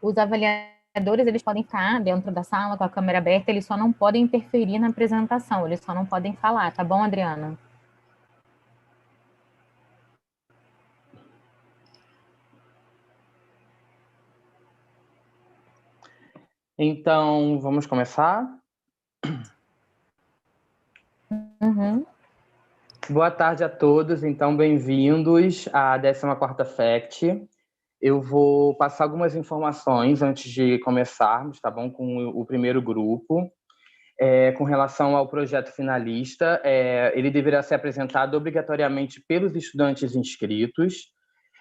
Os avaliadores, eles podem ficar dentro da sala com a câmera aberta, eles só não podem interferir na apresentação, eles só não podem falar, tá bom, Adriana? Então, vamos começar? Uhum. Boa tarde a todos, então bem-vindos à 14ª FACT. Eu vou passar algumas informações antes de começarmos, tá bom? Com o primeiro grupo. Com relação ao projeto finalista, ele deverá ser apresentado obrigatoriamente pelos estudantes inscritos.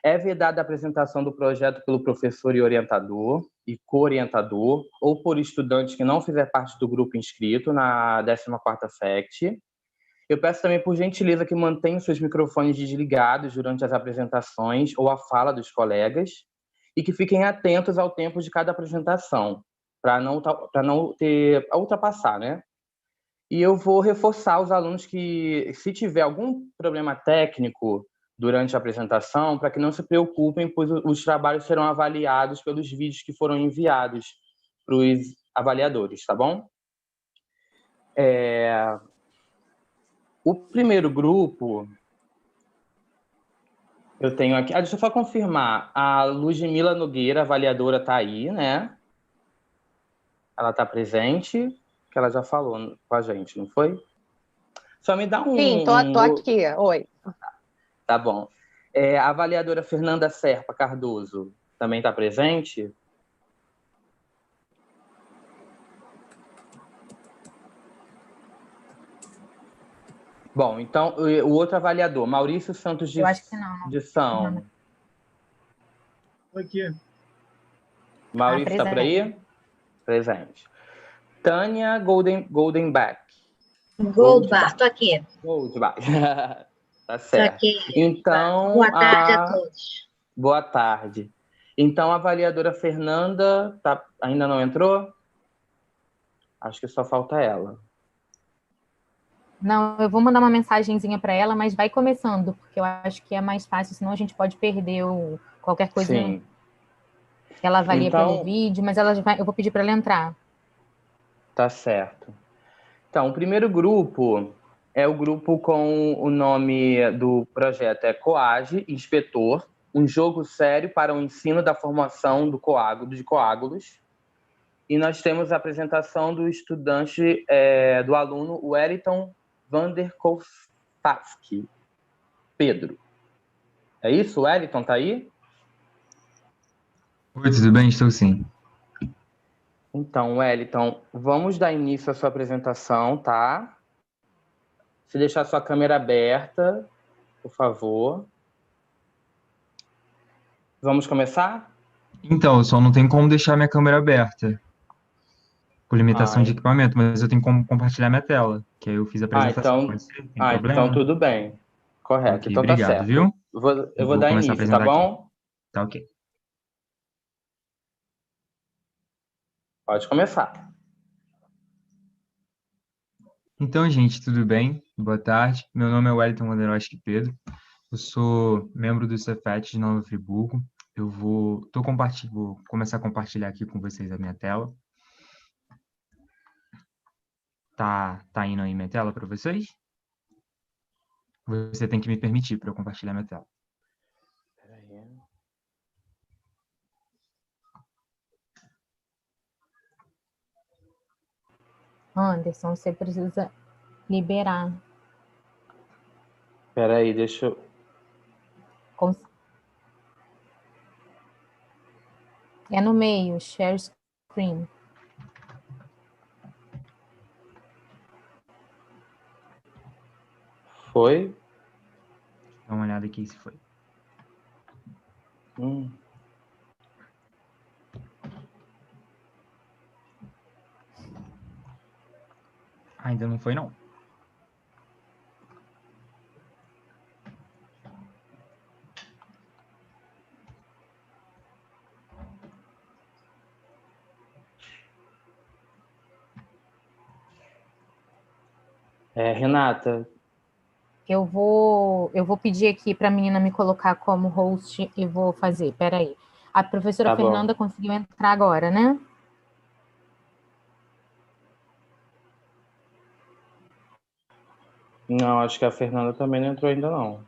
É vedada a apresentação do projeto pelo professor e orientador e co-orientador, ou por estudante que não fizer parte do grupo inscrito na 14ª FACT. Eu peço também, por gentileza, que mantenham seus microfones desligados durante as apresentações ou a fala dos colegas e que fiquem atentos ao tempo de cada apresentação, para não ter a ultrapassar, né? E eu vou reforçar os alunos que, se tiver algum problema técnico durante a apresentação, para que não se preocupem, pois os trabalhos serão avaliados pelos vídeos que foram enviados para os avaliadores, tá bom? O primeiro grupo, eu tenho aqui... deixa eu só confirmar. A Ludmila Nogueira, avaliadora, está aí, né? Ela está presente, que ela já falou com a gente, não foi? Só me dá um... Sim, tô aqui. Oi. Tá bom. A avaliadora Fernanda Serpa Cardoso também está presente? Bom, então, o outro avaliador, Maurício Santos de, Eu acho que não. de São. Aqui. Maurício está por aí? Presente. Tânia Goldenbach. Goldbach, tô aqui. Goldbach. Tá certo. Tô aqui. Então, boa tarde a todos. Boa tarde. Então, a avaliadora Fernanda ainda não entrou? Acho que só falta ela. Não, eu vou mandar uma mensagenzinha para ela, mas vai começando, porque eu acho que é mais fácil, senão a gente pode perder qualquer coisa. Sim. Que ela avalia Então, pelo vídeo, mas eu vou pedir para ela entrar. Tá certo. Então, o primeiro grupo é o grupo com o nome do projeto COAGE, Inspetor, um jogo sério para o ensino da formação de coágulos. E nós temos a apresentação do estudante, do aluno Wellington Vanderkolfaski. Pedro. É isso? Wellington, tá aí? Oi, tudo bem? Estou sim. Então, Wellington, vamos dar início à sua apresentação, tá? Se deixar sua câmera aberta, por favor. Vamos começar? Então, só não tem como deixar minha câmera aberta, por limitação de equipamento, mas eu tenho como compartilhar minha tela, que aí eu fiz a apresentação, pode ser? Tem problema? Então tudo bem. Correto, Ok, então obrigado, tá certo. viu? Eu vou dar começar início, tá bom? aqui. Tá ok. Pode começar. Então, gente, tudo bem? Boa tarde. Meu nome é Wellington Vanderoski Pedro. Eu sou membro do Cefet de Nova Friburgo. Eu vou começar a compartilhar aqui com vocês a minha tela. Tá indo aí minha tela para vocês? Você tem que me permitir para eu compartilhar minha tela. Anderson, você precisa liberar. Espera aí, deixa eu... É no meio, share screen. Foi? Dá uma olhada aqui se foi. Ainda não foi, não. Renata. Eu vou pedir aqui para a menina me colocar como host e vou fazer. Espera aí. A professora Tá bom. Fernanda conseguiu entrar agora, né? Não, acho que a Fernanda também não entrou ainda, não.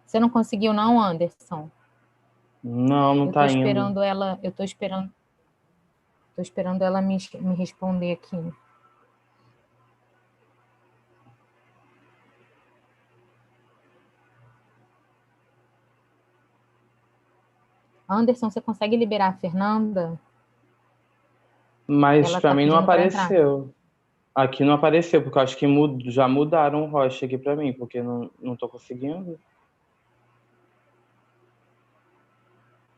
Você não conseguiu, não, Anderson? Não, não Eu tô tá indo. esperando ela, tô esperando ela me responder aqui. Anderson, você consegue liberar a Fernanda? Mas Ela pra tá mim não pedindo para entrar. apareceu. Aqui não apareceu, porque eu acho que já mudaram o host aqui pra mim, porque não tô conseguindo.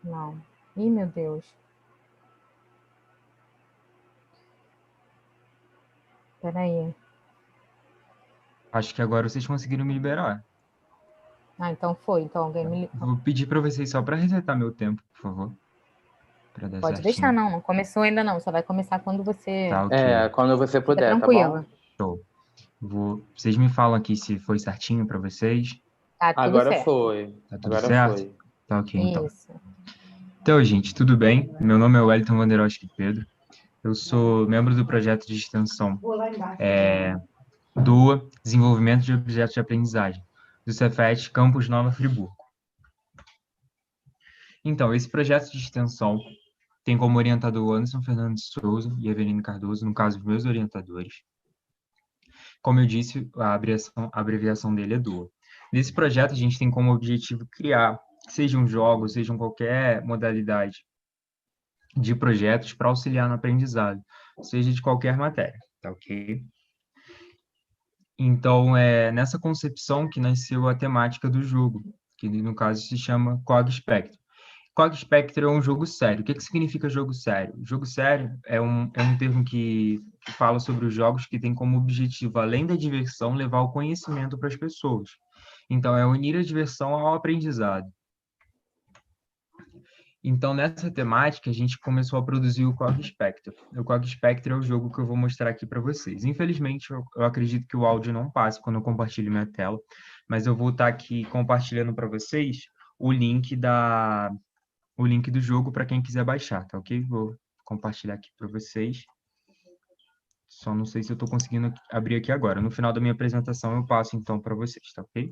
Não. Ih, meu Deus. Peraí. Acho que agora vocês conseguiram me liberar. Ah, então foi. Então alguém me... Vou pedir para vocês só para resetar meu tempo, por favor. Para dar Pode deixar, certinho. não começou ainda não. Só vai começar quando você... Tá, ok. Quando você Fica puder, tá tranquila. bom? Show. Vocês me falam aqui se foi certinho para vocês. Tá tudo Agora certo. foi. Tá tudo Agora certo? foi. Tá ok, então. Isso. Então, gente, tudo bem? Meu nome é Wellington Vanderoski Pedro. Eu sou membro do projeto de extensão do Desenvolvimento de Objetos de Aprendizagem, do Cefet Campus Nova Friburgo. Então, esse projeto de extensão tem como orientador o Anderson Fernando de Souza e Evelino Cardoso, no caso, os meus orientadores. Como eu disse, a abreviação dele é DOA. Nesse projeto, a gente tem como objetivo criar, sejam jogos, sejam qualquer modalidade de projetos para auxiliar no aprendizado, seja de qualquer matéria, tá ok? Então, é nessa concepção que nasceu a temática do jogo, que no caso se chama Cog Spectrum. Cog Spectrum é um jogo sério. O que significa jogo sério? Jogo sério é um termo que fala sobre os jogos que tem como objetivo, além da diversão, levar o conhecimento para as pessoas. Então, é unir a diversão ao aprendizado. Então, nessa temática, a gente começou a produzir o Cog Spectrum. O Cog Spectrum é o jogo que eu vou mostrar aqui para vocês. Infelizmente, eu acredito que o áudio não passe quando eu compartilho minha tela, mas eu vou estar aqui compartilhando para vocês o link do jogo para quem quiser baixar, tá ok? Vou compartilhar aqui para vocês. Só não sei se eu estou conseguindo abrir aqui agora. No final da minha apresentação eu passo então para vocês, tá ok?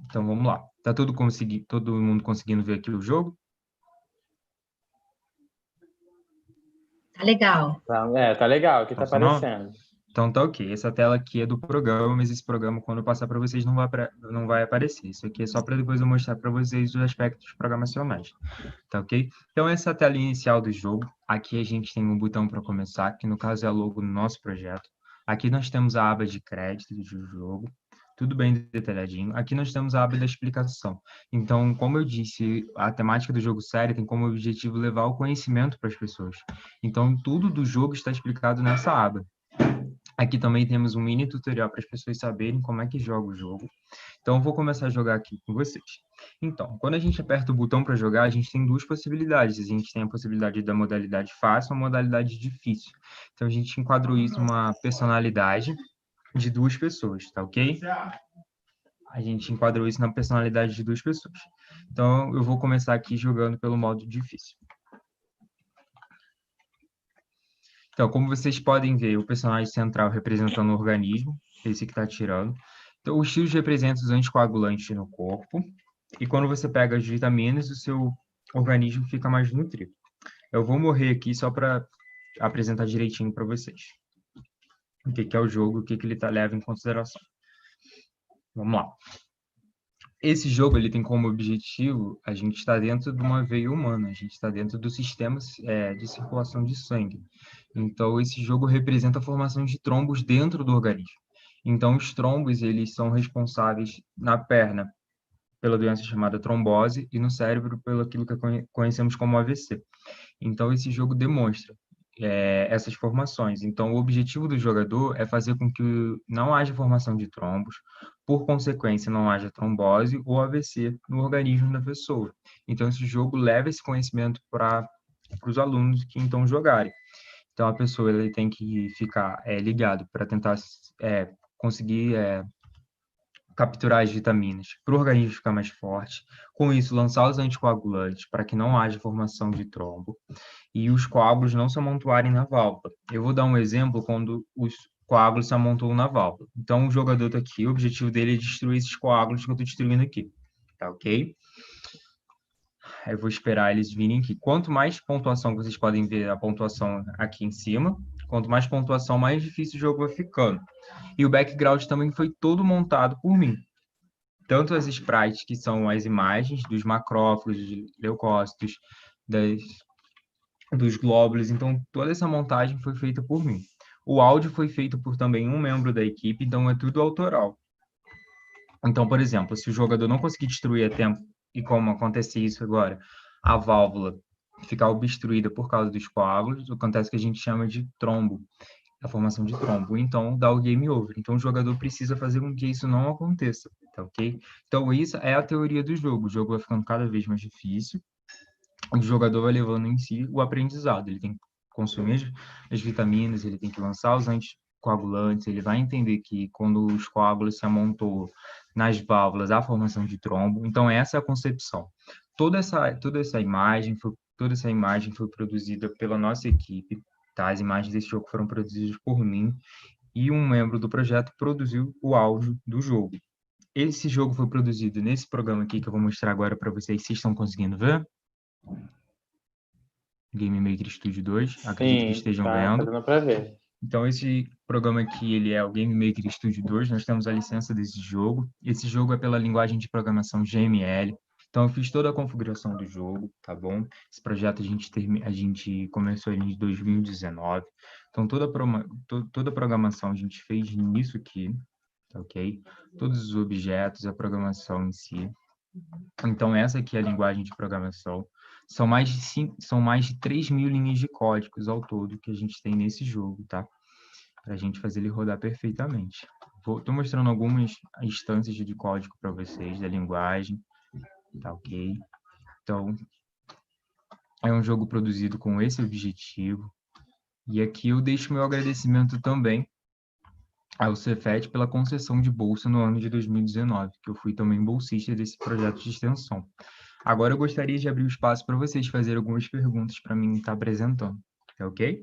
Então vamos lá. Tá todo mundo conseguindo ver aqui o jogo? Tá legal. Tá legal, aqui tá Funcionou? aparecendo. Então tá ok. Essa tela aqui é do programa, mas esse programa, quando eu passar para vocês, não vai aparecer. Isso aqui é só para depois eu mostrar para vocês os aspectos programacionais. Tá ok? Então, essa é a tela inicial do jogo. Aqui a gente tem um botão para começar, que no caso é a logo do nosso projeto. Aqui nós temos a aba de créditos do jogo. Tudo bem detalhadinho. Aqui nós temos a aba da explicação. Então, como eu disse, a temática do jogo sério tem como objetivo levar o conhecimento para as pessoas. Então, tudo do jogo está explicado nessa aba. Aqui também temos um mini tutorial para as pessoas saberem como é que joga o jogo. Então, eu vou começar a jogar aqui com vocês. Então, quando a gente aperta o botão para jogar, a gente tem duas possibilidades. A gente tem a possibilidade da modalidade fácil ou modalidade difícil. Então, a gente enquadrou isso numa personalidade de duas pessoas, tá ok? A gente enquadrou isso na personalidade de duas pessoas. Então, eu vou começar aqui jogando pelo modo difícil. Então, como vocês podem ver, o personagem central representando o organismo, esse que está atirando. Então, os tiros representam os anticoagulantes no corpo. E quando você pega as vitaminas, o seu organismo fica mais nutrido. Eu vou morrer aqui só para apresentar direitinho para vocês. O que é o jogo, o que ele leva em consideração. Vamos lá. Esse jogo ele tem como objetivo a gente estar dentro de uma veia humana, a gente está dentro do sistema de circulação de sangue. Então, esse jogo representa a formação de trombos dentro do organismo. Então, os trombos eles são responsáveis na perna pela doença chamada trombose e no cérebro pelo aquilo que conhecemos como AVC. Então, esse jogo demonstra essas formações. Então, o objetivo do jogador é fazer com que não haja formação de trombos, por consequência, não haja trombose ou AVC no organismo da pessoa. Então, esse jogo leva esse conhecimento para os alunos que então jogarem. Então, a pessoa ele tem que ficar ligado para tentar conseguir capturar as vitaminas para o organismo ficar mais forte, com isso lançar os anticoagulantes para que não haja formação de trombo e os coágulos não se amontoarem na válvula. Eu vou dar um exemplo quando os coágulos se amontoam na válvula. Então, o jogador está aqui, o objetivo dele é destruir esses coágulos que eu estou destruindo aqui, tá ok? Eu vou esperar eles virem aqui. Quanto mais pontuação, vocês podem ver a pontuação aqui em cima, quanto mais pontuação, mais difícil o jogo vai ficando. E o background também foi todo montado por mim. Tanto as sprites, que são as imagens dos macrófagos, dos leucócitos, dos glóbulos. Então, toda essa montagem foi feita por mim. O áudio foi feito por também um membro da equipe, então é tudo autoral. Então, por exemplo, se o jogador não conseguir destruir a tempo, e como acontece isso agora, a válvula ficar obstruída por causa dos coágulos, acontece que a gente chama de trombo, a formação de trombo. Então, dá o game over. Então, o jogador precisa fazer com que isso não aconteça, tá ok? Então, isso é a teoria do jogo. O jogo vai ficando cada vez mais difícil. O jogador vai levando em si o aprendizado. Ele tem que consumir as vitaminas, ele tem que lançar os anticoagulantes, ele vai entender que quando os coágulos se amontoam nas válvulas, há formação de trombo. Então, essa é a concepção. Toda essa imagem foi produzida pela nossa equipe, tá? As imagens desse jogo foram produzidas por mim e um membro do projeto produziu o áudio do jogo. Esse jogo foi produzido nesse programa aqui que eu vou mostrar agora para vocês. Vocês estão conseguindo ver? Game Maker Studio 2, acredito que estejam vendo. Dando para ver. Então, esse programa aqui, ele é o Game Maker Studio 2, nós temos a licença desse jogo. Esse jogo é pela linguagem de programação GML. Então, eu fiz toda a configuração do jogo, tá bom? Esse projeto a gente começou em 2019. Então, toda a programação a gente fez nisso aqui, tá ok? Todos os objetos, a programação em si. Então, essa aqui é a linguagem de programação. São mais de 3 mil linhas de códigos ao todo que a gente tem nesse jogo, tá? Para a gente fazer ele rodar perfeitamente. Estou mostrando algumas instâncias de código para vocês, da linguagem, tá ok? Então, é um jogo produzido com esse objetivo. E aqui eu deixo meu agradecimento também ao Cefet pela concessão de bolsa no ano de 2019, que eu fui também bolsista desse projeto de extensão. Agora eu gostaria de abrir o espaço para vocês fazerem algumas perguntas para mim estar apresentando. Tá ok?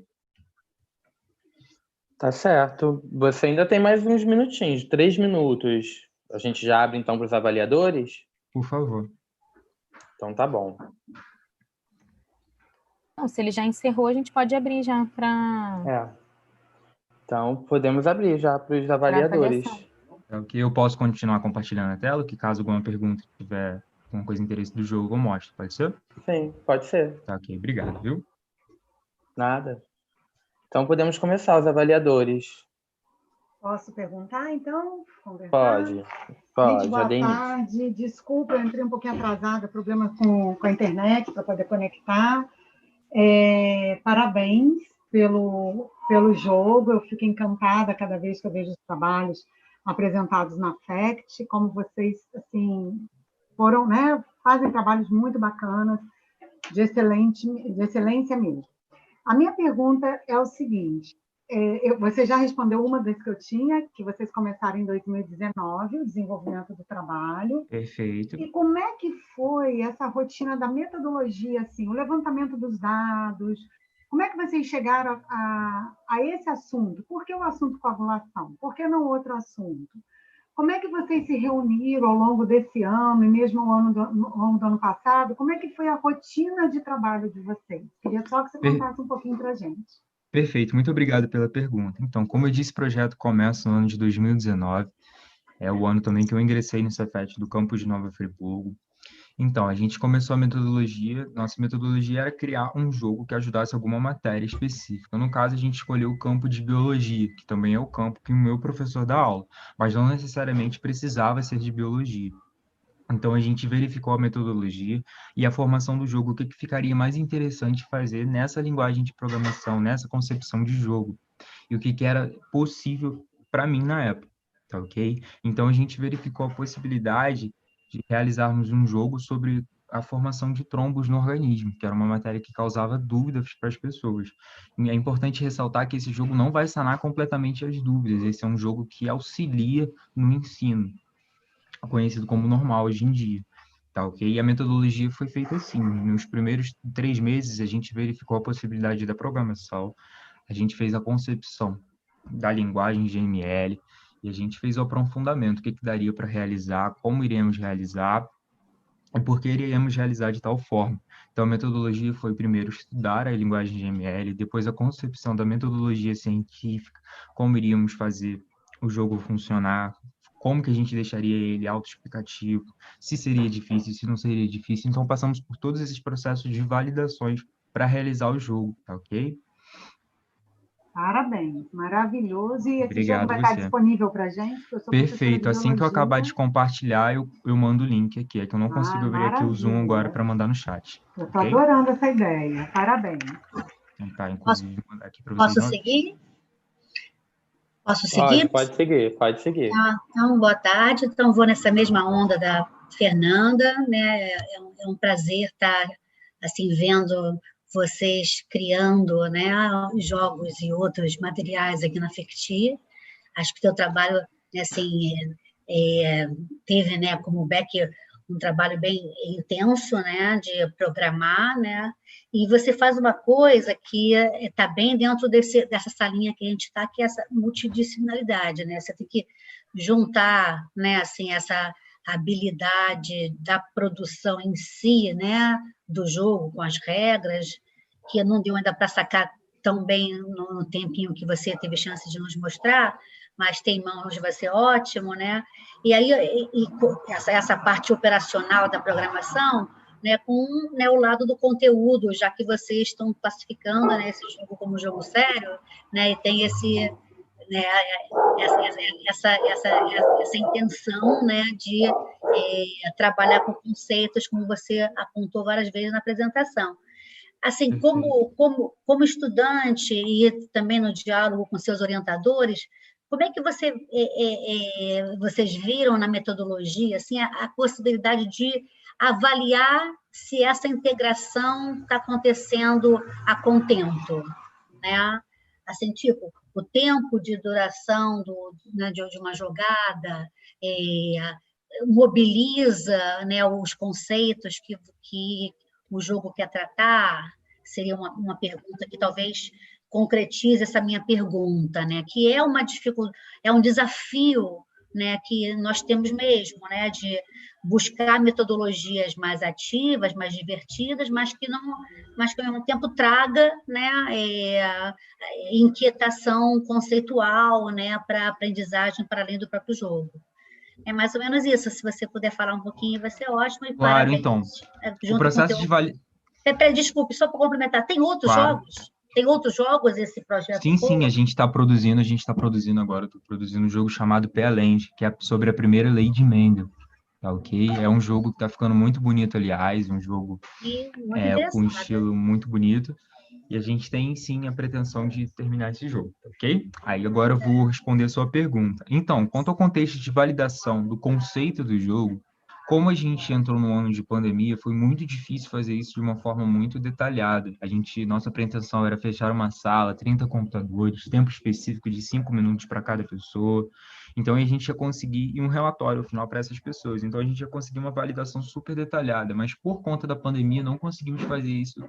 Tá certo. Você ainda tem mais uns minutinhos, 3 minutos. A gente já abre então para os avaliadores? Por favor. Então tá bom. Não, se ele já encerrou, a gente pode abrir já para... Então podemos abrir já para os avaliadores. Tá ok? Eu posso continuar compartilhando a tela, que caso alguma pergunta tiver alguma coisa de interesse do jogo, eu mostro. Pode ser? Sim, pode ser. Tá ok, obrigado, viu? Nada. Então podemos começar os avaliadores. Posso perguntar, então? Conversar? Pode. Gente, boa tarde. Desculpa, eu entrei um pouquinho atrasada, problema com a internet para poder conectar. Parabéns pelo jogo. Eu fico encantada cada vez que eu vejo os trabalhos apresentados na FACT, como vocês assim foram, né? Fazem trabalhos muito bacanas, de excelência mesmo. A minha pergunta é o seguinte: você já respondeu uma das que eu tinha, que vocês começaram em 2019, o desenvolvimento do trabalho. Perfeito. E como é que foi essa rotina da metodologia, assim, o levantamento dos dados? Como é que vocês chegaram a esse assunto? Por que o assunto coagulação? Por que não outro assunto? Como é que vocês se reuniram ao longo desse ano e mesmo ao longo do ano passado? Como é que foi a rotina de trabalho de vocês? Queria só que você contasse um pouquinho para a gente. Perfeito, muito obrigado pela pergunta. Então, como eu disse, o projeto começa no ano de 2019, é o ano também que eu ingressei no Cefet do campus de Nova Friburgo. Então, a gente começou a metodologia, nossa metodologia era criar um jogo que ajudasse alguma matéria específica. No caso, a gente escolheu o campo de biologia, que também é o campo que o meu professor dá aula, mas não necessariamente precisava ser de biologia. Então, a gente verificou a metodologia e a formação do jogo, o que ficaria mais interessante fazer nessa linguagem de programação, nessa concepção de jogo, e o que era possível para mim na época, tá ok? Então, a gente verificou a possibilidade de realizarmos um jogo sobre a formação de trombos no organismo, que era uma matéria que causava dúvidas para as pessoas. E é importante ressaltar que esse jogo não vai sanar completamente as dúvidas, esse é um jogo que auxilia no ensino, conhecido como normal hoje em dia, tá ok? E a metodologia foi feita assim, nos primeiros 3 meses a gente verificou a possibilidade da programação, a gente fez a concepção da linguagem GML, e a gente fez o aprofundamento, o que daria para realizar, como iremos realizar, e por que iríamos realizar de tal forma. Então, a metodologia foi primeiro estudar a linguagem GML, depois a concepção da metodologia científica, como iríamos fazer o jogo funcionar, como que a gente deixaria ele autoexplicativo, se seria difícil, se não seria difícil. Então, passamos por todos esses processos de validações para realizar o jogo, tá ok? Parabéns, maravilhoso. E esse jogo Obrigado vai estar você. disponível para a gente? Eu sou professora de Perfeito. Assim que eu acabar biologia. de compartilhar, eu mando o link aqui. É que eu não consigo abrir aqui o Zoom agora Maravilha. para mandar no chat. Eu estou Ok? adorando essa ideia. Parabéns. Então tá, Posso, inclusive, mandar aqui para vocês. posso seguir? Posso Pode, seguir? pode seguir, pode seguir. Então, boa tarde. Então, vou nessa mesma onda da Fernanda, né? É um prazer estar, assim, vendo vocês criando, né, jogos e outros materiais aqui na FECTI. Acho que o teu trabalho, né, assim, teve, né, como back um trabalho bem intenso, né, de programar, né, e você faz uma coisa que está bem dentro dessa salinha que a gente está, que é essa multidisciplinaridade, né, você tem que juntar, né, assim, essa habilidade da produção em si, né, do jogo, com as regras, que não deu ainda para sacar tão bem no tempinho que você teve chance de nos mostrar, mas tem mãos vai ser ótimo, né? E aí essa parte operacional da programação, né, com, né, o lado do conteúdo, já que vocês estão classificando, né, esse jogo como jogo sério, né, e tem esse, né, essa intenção, né, de trabalhar com conceitos, como você apontou várias vezes na apresentação. Assim, como estudante e também no diálogo com seus orientadores, como é que vocês viram na metodologia assim, a possibilidade de avaliar se essa integração está acontecendo a contento, né? Assim, tipo, o tempo de duração né, de uma jogada mobiliza, né, os conceitos que o jogo quer tratar? Seria uma pergunta que talvez concretize essa minha pergunta, né? Que é uma dificuldade, é um desafio, né, que nós temos mesmo, né, de buscar metodologias mais ativas, mais divertidas, mas que ao mesmo tempo traga, né, inquietação conceitual, né, para a aprendizagem para além do próprio jogo. É mais ou menos isso. Se você puder falar um pouquinho, vai ser ótimo. E Claro, parabéns. então. O Junto processo com de desculpe, só para complementar. Tem outros Claro. jogos? Tem outros jogos esse projeto? Sim, a gente está produzindo agora, estou produzindo um jogo chamado P-Land, que é sobre a primeira lei de Mendel, tá ok? É um jogo que está ficando muito bonito, aliás, um jogo com um estilo muito bonito, e a gente tem, sim, a pretensão de terminar esse jogo, tá ok? Aí agora eu vou responder a sua pergunta. Então, quanto ao contexto de validação do conceito do jogo, como a gente entrou no ano de pandemia, foi muito difícil fazer isso de uma forma muito detalhada. Nossa pretensão era fechar uma sala, 30 computadores, tempo específico de 5 minutos para cada pessoa. Então, a gente ia conseguir um relatório ao final para essas pessoas. Então, a gente ia conseguir uma validação super detalhada, mas por conta da pandemia, não conseguimos fazer isso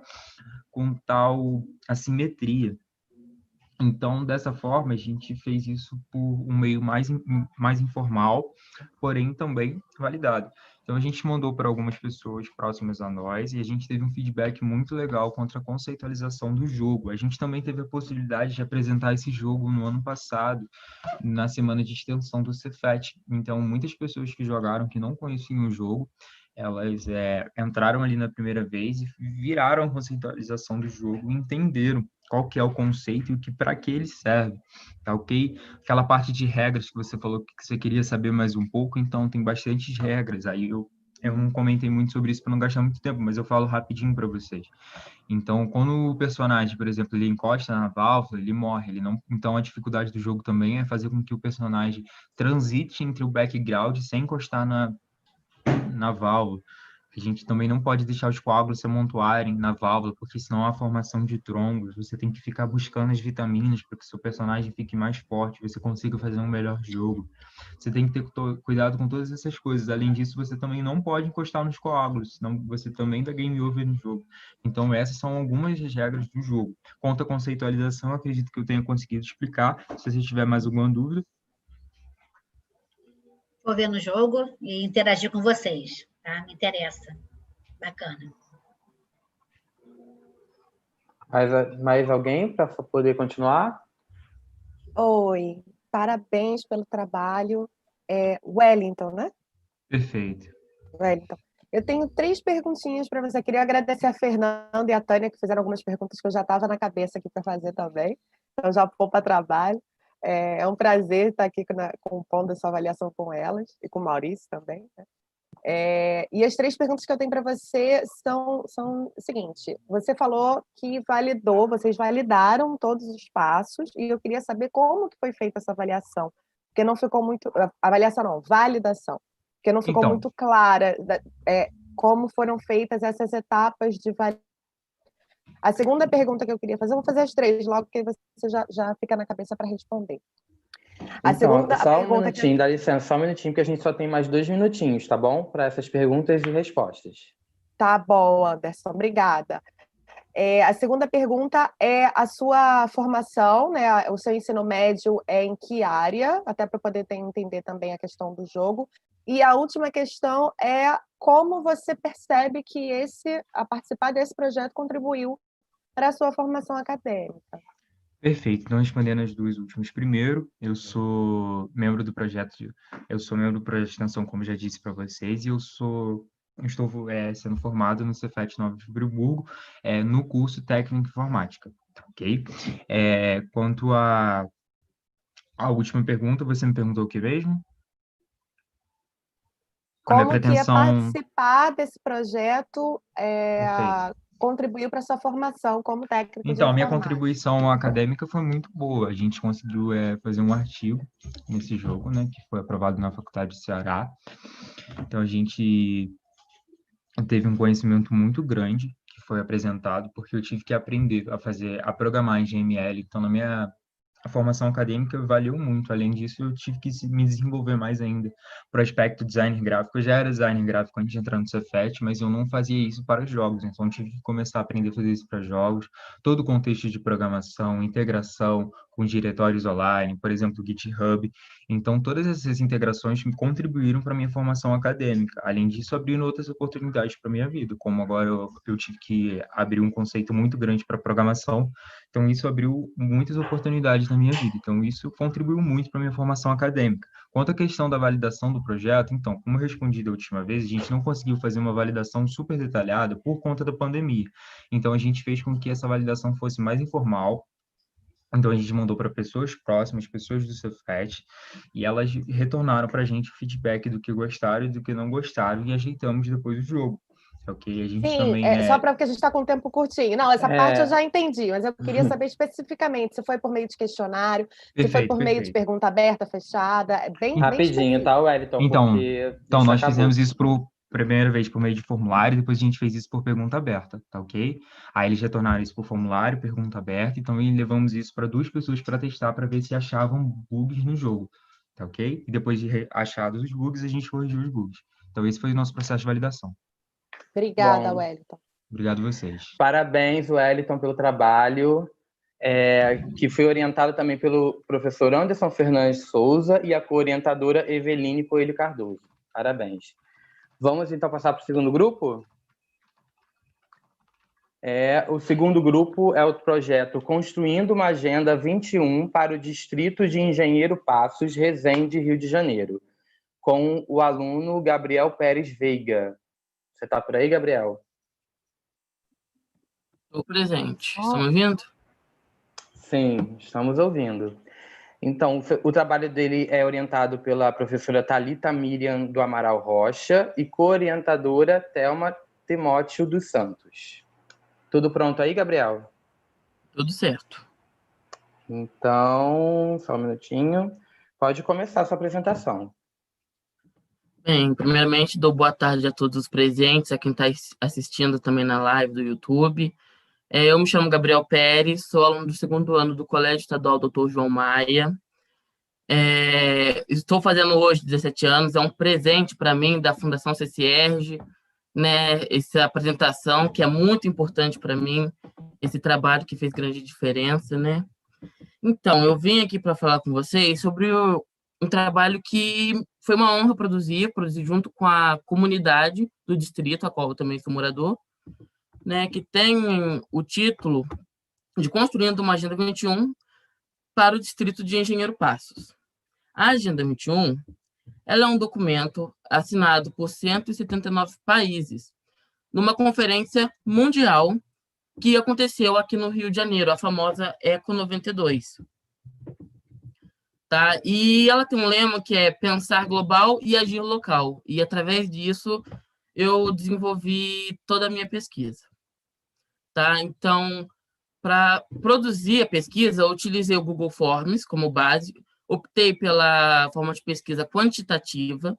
com tal assimetria. Então, dessa forma, a gente fez isso por um meio mais informal, porém também validado. Então, a gente mandou para algumas pessoas próximas a nós e a gente teve um feedback muito legal contra a conceitualização do jogo. A gente também teve a possibilidade de apresentar esse jogo no ano passado, na semana de extensão do Cefet. Então, muitas pessoas que jogaram, que não conheciam o jogo, elas entraram ali na primeira vez e viraram a conceitualização do jogo e entenderam qual que é o conceito e para que ele serve, tá ok? Aquela parte de regras que você falou que você queria saber mais um pouco, então tem bastante regras, aí eu não comentei muito sobre isso para não gastar muito tempo, mas eu falo rapidinho para vocês. Então, quando o personagem, por exemplo, ele encosta na válvula, ele morre. Então, a dificuldade do jogo também é fazer com que o personagem transite entre o background sem encostar na válvula, A gente também não pode deixar os coágulos se amontoarem na válvula, porque senão há a formação de trombos. Você tem que ficar buscando as vitaminas para que seu personagem fique mais forte, você consiga fazer um melhor jogo. Você tem que ter cuidado com todas essas coisas. Além disso, você também não pode encostar nos coágulos, senão você também dá game over no jogo. Então, essas são algumas das regras do jogo. Quanto à conceitualização, acredito que eu tenha conseguido explicar. Se você tiver mais alguma dúvida. Vou ver no jogo e interagir com vocês, tá? Me interessa. Bacana. Mais alguém para poder continuar? Oi, parabéns pelo trabalho. Wellington, né? Perfeito. Wellington. Eu tenho 3 perguntinhas para você. Queria agradecer a Fernanda e a Tânia, que fizeram algumas perguntas que eu já estava na cabeça aqui para fazer também. Então, já vou para trabalho. É um prazer estar aqui compondo essa avaliação com elas e com o Maurício também, né? E as 3 perguntas que eu tenho para você são o seguinte: você falou que vocês validaram todos os passos, e eu queria saber como que foi feita essa avaliação, porque não ficou muito... Avaliação não, validação, porque não ficou muito clara como foram feitas essas etapas de validação. A segunda pergunta que eu queria fazer, eu vou fazer as 3 logo, porque você já fica na cabeça para responder. Só um minutinho, dá licença, só um minutinho, porque a gente só tem mais 2 minutinhos, tá bom? Para essas perguntas e respostas. Tá bom, Anderson, obrigada. A segunda pergunta é a sua formação, né? O seu ensino médio é em que área? Até para poder entender também a questão do jogo. E a última questão é como você percebe que a participar desse projeto contribuiu para a sua formação acadêmica. Perfeito. Então, respondendo as 2 últimas primeiro, eu sou membro do projeto de extensão, como já disse para vocês, e eu estou sendo formado no Cefet Nova Friburgo, no curso Técnico em Informática, ok? Quanto à última pergunta, você me perguntou o que mesmo? Como que é participar desse projeto contribuiu para a sua formação como técnico de informática? Então, a minha contribuição acadêmica foi muito boa. A gente conseguiu fazer um artigo nesse jogo, né, que foi aprovado na Faculdade de Ceará. Então, a gente teve um conhecimento muito grande que foi apresentado, porque eu tive que aprender a programar em GML. Então, a formação acadêmica valeu muito. Além disso, eu tive que me desenvolver mais ainda para o aspecto design gráfico. Eu já era designer gráfico antes de entrar no Cefet, mas eu não fazia isso para jogos. Então, eu tive que começar a aprender a fazer isso para jogos. Todo o contexto de programação, integração com diretórios online, por exemplo, o GitHub. Então, todas essas integrações me contribuíram para a minha formação acadêmica. Além disso, abriram outras oportunidades para a minha vida, como agora eu tive que abrir um conceito muito grande para programação. Então, isso abriu muitas oportunidades na minha vida. Então, isso contribuiu muito para a minha formação acadêmica. Quanto à questão da validação do projeto, então, como eu respondi da última vez, a gente não conseguiu fazer uma validação super detalhada por conta da pandemia. Então, a gente fez com que essa validação fosse mais informal. Então, a gente mandou para pessoas próximas, pessoas do Cefet, e elas retornaram para a gente o feedback do que gostaram e do que não gostaram, e ajeitamos depois o jogo. Ok, a gente também só porque a gente está com um tempo curtinho. Não, essa parte eu já entendi, mas eu queria saber especificamente se foi por meio de questionário, se foi por meio de pergunta aberta, fechada, bem rapidinho, tá, Wellington? Então nós fizemos isso primeira vez por meio de formulário, depois a gente fez isso por pergunta aberta, tá ok? Aí eles retornaram isso por formulário, pergunta aberta, então levamos isso para 2 pessoas para testar, para ver se achavam bugs no jogo, tá ok? E depois de achados os bugs, a gente corrigiu os bugs. Então esse foi o nosso processo de validação. Obrigada, Wellington. Obrigado a vocês. Parabéns, Wellington, pelo trabalho, que foi orientado também pelo professor Anderson Fernandes Souza e a co-orientadora Eveline Coelho Cardoso. Parabéns. Vamos, então, passar para o segundo grupo? O segundo grupo é o projeto Construindo uma Agenda 21 para o Distrito de Engenheiro Passos, Resende, Rio de Janeiro, com o aluno Gabriel Pérez Veiga. Você está por aí, Gabriel? Estou presente. Estão me ouvindo? Sim, estamos ouvindo. Então, o trabalho dele é orientado pela professora Thalita Miriam do Amaral Rocha e co-orientadora Thelma Timóteo dos Santos. Tudo pronto aí, Gabriel? Tudo certo. Então, só um minutinho. Pode começar a sua apresentação. Bem, primeiramente, dou boa tarde a todos os presentes, a quem está assistindo também na live do YouTube. Eu me chamo Gabriel Pérez, sou aluno do segundo ano do Colégio Estadual Dr. João Maia. Estou fazendo hoje 17 anos, é um presente para mim da Fundação CCERJ, né? Essa apresentação que é muito importante para mim, esse trabalho que fez grande diferença, né? Então, eu vim aqui para falar com vocês sobre um trabalho que foi uma honra produzir junto com a comunidade do distrito, a qual eu também sou morador, né, que tem o título de Construindo uma Agenda 21 para o distrito de Engenheiro Passos. A Agenda 21, ela é um documento assinado por 179 países, numa conferência mundial que aconteceu aqui no Rio de Janeiro, a famosa Eco 92. Tá? E ela tem um lema que é pensar global e agir local. E, através disso, eu desenvolvi toda a minha pesquisa. Tá? Então, para produzir a pesquisa, eu utilizei o Google Forms como base, optei pela forma de pesquisa quantitativa,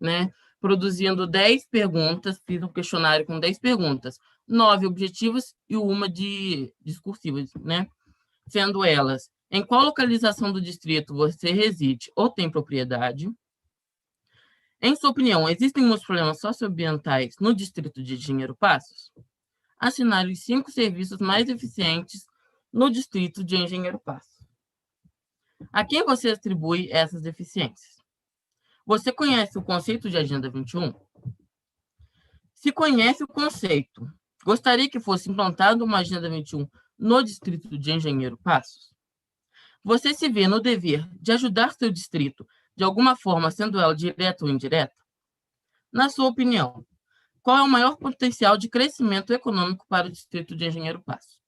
né? Produzindo 10 perguntas, fiz um questionário com 10 perguntas, 9 objetivas e uma discursivas, né? Sendo elas: em qual localização do distrito você reside ou tem propriedade? Em sua opinião, existem muitos problemas socioambientais no distrito de Engenheiro Passos? Assinar os 5 serviços mais eficientes no distrito de Engenheiro Passos. A quem você atribui essas deficiências? Você conhece o conceito de Agenda 21? Se conhece o conceito, gostaria que fosse implantada uma Agenda 21 no distrito de Engenheiro Passos? Você se vê no dever de ajudar seu distrito de alguma forma, sendo ela direta ou indireta? Na sua opinião, qual é o maior potencial de crescimento econômico para o distrito de Engenheiro Passos?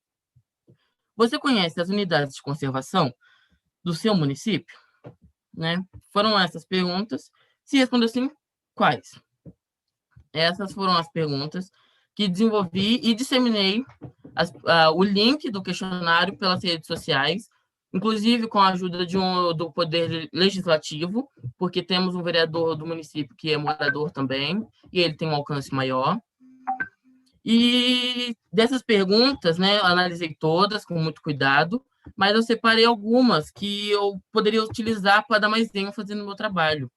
Você conhece as unidades de conservação do seu município? Né? Foram essas perguntas. Se respondeu sim, quais? Essas foram as perguntas que desenvolvi e disseminei o link do questionário pelas redes sociais, inclusive com a ajuda do Poder Legislativo, porque temos um vereador do município que é morador também, e ele tem um alcance maior. E dessas perguntas, né, analisei todas com muito cuidado, mas eu separei algumas que eu poderia utilizar para dar mais ênfase no meu trabalho.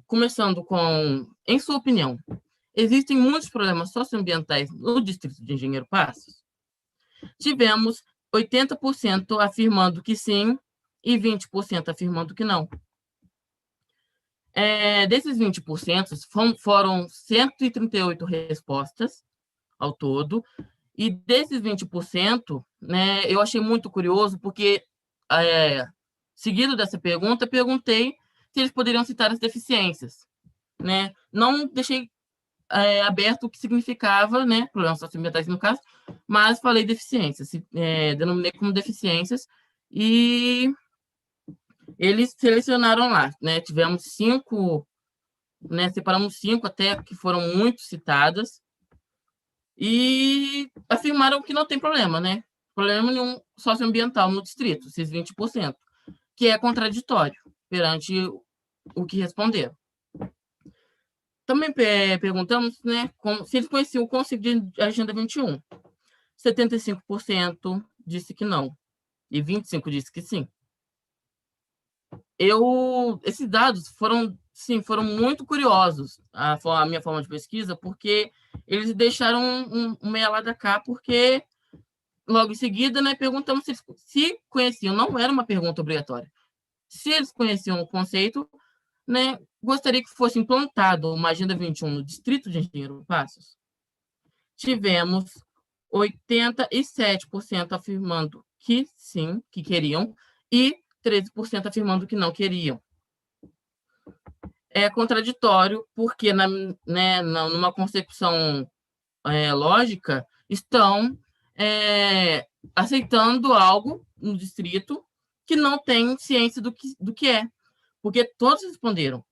Começando com, em sua opinião, existem muitos problemas socioambientais no distrito de Engenheiro Passos? Tivemos 80% afirmando que sim e 20% afirmando que não. Desses 20%, foram 138 respostas ao todo, e desses 20%, né, eu achei muito curioso, porque, seguido dessa pergunta, perguntei se eles poderiam citar as deficiências. Né? Não deixei aberto o que significava, né, problemas socioambientais no caso, mas falei deficiências, denominei como deficiências, e eles selecionaram lá, né? Tivemos 5, né? Separamos 5 até que foram muito citadas e afirmaram que não tem problema, né? Problema nenhum socioambiental no distrito, esses 20%, que é contraditório perante o que responderam. Também perguntamos, né, se eles conheciam o conceito de Agenda 21. 75% disse que não e 25% disse que sim. Esses dados foram muito curiosos, a minha forma de pesquisa, porque eles deixaram um meia lá da cá, porque logo em seguida, né, perguntamos se conheciam, não era uma pergunta obrigatória. Se eles conheciam o conceito, né, gostaria que fosse implantado uma Agenda 21 no distrito de Engenheiro Passos? Tivemos 87% afirmando que sim, que queriam, e 13% afirmando que não queriam. É contraditório, porque numa concepção lógica, estão aceitando algo no distrito que não tem ciência do que é, porque todos responderam.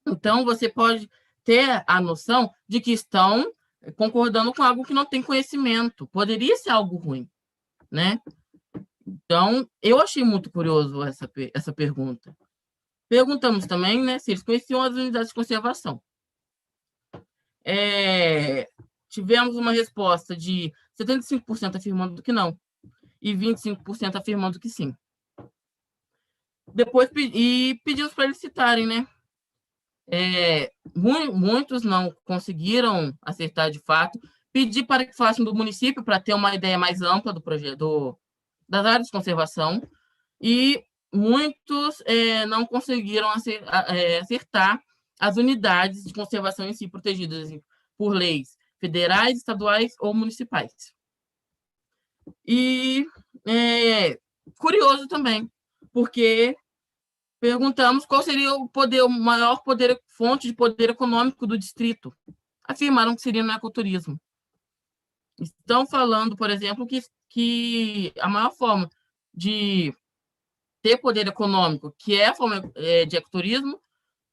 Então, você pode ter a noção de que estão concordando com algo que não tem conhecimento. Poderia ser algo ruim, né? Então, eu achei muito curioso essa pergunta. Perguntamos também, né, se eles conheciam as unidades de conservação. Tivemos uma resposta de 75% afirmando que não e 25% afirmando que sim. Depois pedimos para eles citarem, né? Muitos não conseguiram acertar de fato. Pedi para que falassem do município para ter uma ideia mais ampla do projeto, das áreas de conservação, e muitos não conseguiram acertar as unidades de conservação em si protegidas por leis federais, estaduais ou municipais. E curioso também, porque perguntamos qual seria o maior fonte de poder econômico do distrito. Afirmaram que seria no ecoturismo. Estão falando, por exemplo, que a maior forma de ter poder econômico, que é a forma de ecoturismo,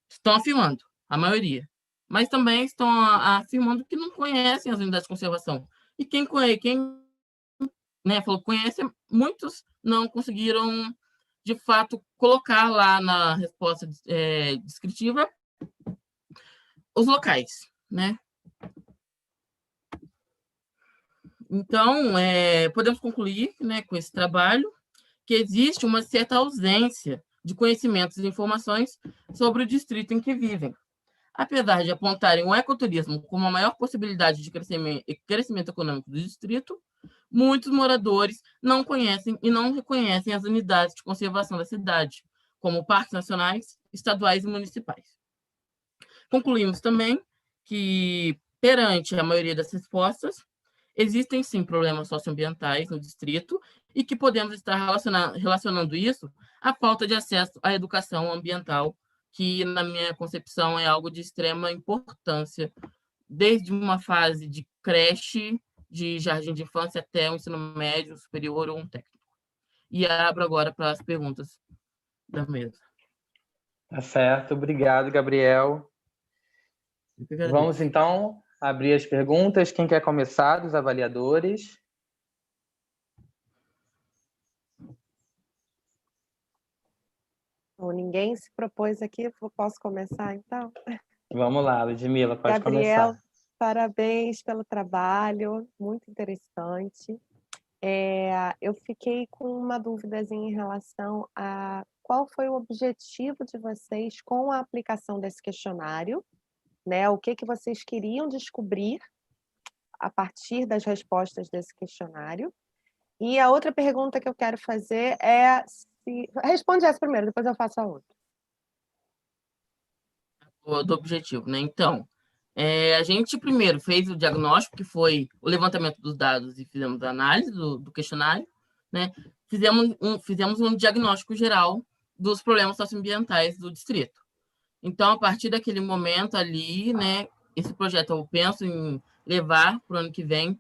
estão afirmando, a maioria. Mas também estão afirmando que não conhecem as unidades de conservação. E quem falou que conhece, muitos não conseguiram, de fato, colocar lá na resposta descritiva os locais, né? Então, podemos concluir, né, com esse trabalho que existe uma certa ausência de conhecimentos e informações sobre o distrito em que vivem. Apesar de apontarem o ecoturismo como a maior possibilidade de crescimento econômico do distrito, muitos moradores não conhecem e não reconhecem as unidades de conservação da cidade, como parques nacionais, estaduais e municipais. Concluímos também que, perante a maioria das respostas, existem sim problemas socioambientais no distrito e que podemos estar relacionando isso à falta de acesso à educação ambiental, que, na minha concepção, é algo de extrema importância, desde uma fase de creche, de jardim de infância, até um ensino médio, superior ou um técnico. E abro agora para as perguntas da mesa. Tá certo, obrigado, Gabriel. Vamos, então, abrir as perguntas. Quem quer começar dos avaliadores? Bom, ninguém se propôs aqui, posso começar, então? Vamos lá, Ludmila, pode Gabriel, começar. parabéns pelo trabalho, muito interessante. Eu fiquei com uma duvidazinha em relação a qual foi o objetivo de vocês com a aplicação desse questionário, né? O que vocês queriam descobrir a partir das respostas desse questionário. E a outra pergunta que eu quero fazer é responde essa primeiro, depois eu faço a outra. Do objetivo, né? Então, a gente primeiro fez o diagnóstico, que foi o levantamento dos dados, e fizemos a análise do questionário, né? Fizemos um diagnóstico geral dos problemas socioambientais do distrito. Então, a partir daquele momento ali, né, esse projeto eu penso em levar para o ano que vem,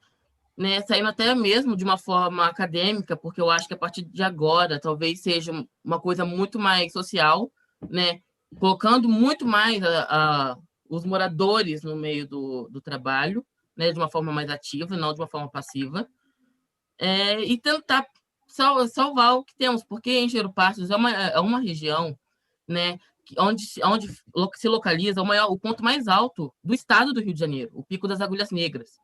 né, saindo até mesmo de uma forma acadêmica, porque eu acho que a partir de agora talvez seja uma coisa muito mais social, né, colocando muito mais os moradores no meio do trabalho, né, de uma forma mais ativa e não de uma forma passiva, e tentar salvar o que temos, porque Engenheiro Passos é uma região, né, onde se localiza o ponto mais alto do estado do Rio de Janeiro, o Pico das Agulhas Negras.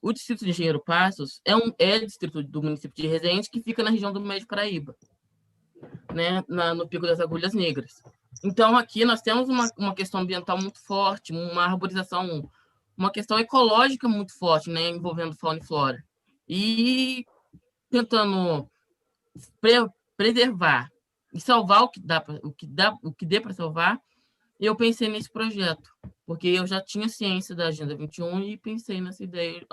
O distrito de Engenheiro Passos é distrito do município de Resende, que fica na região do Médio Paraíba, né, no Pico das Agulhas Negras. Então, aqui nós temos uma questão ambiental muito forte, uma arborização, uma questão ecológica muito forte, né, envolvendo fauna e flora. E tentando preservar e salvar o que dê para salvar, eu pensei nesse projeto, porque eu já tinha ciência da Agenda 21 e pensei nessa ideia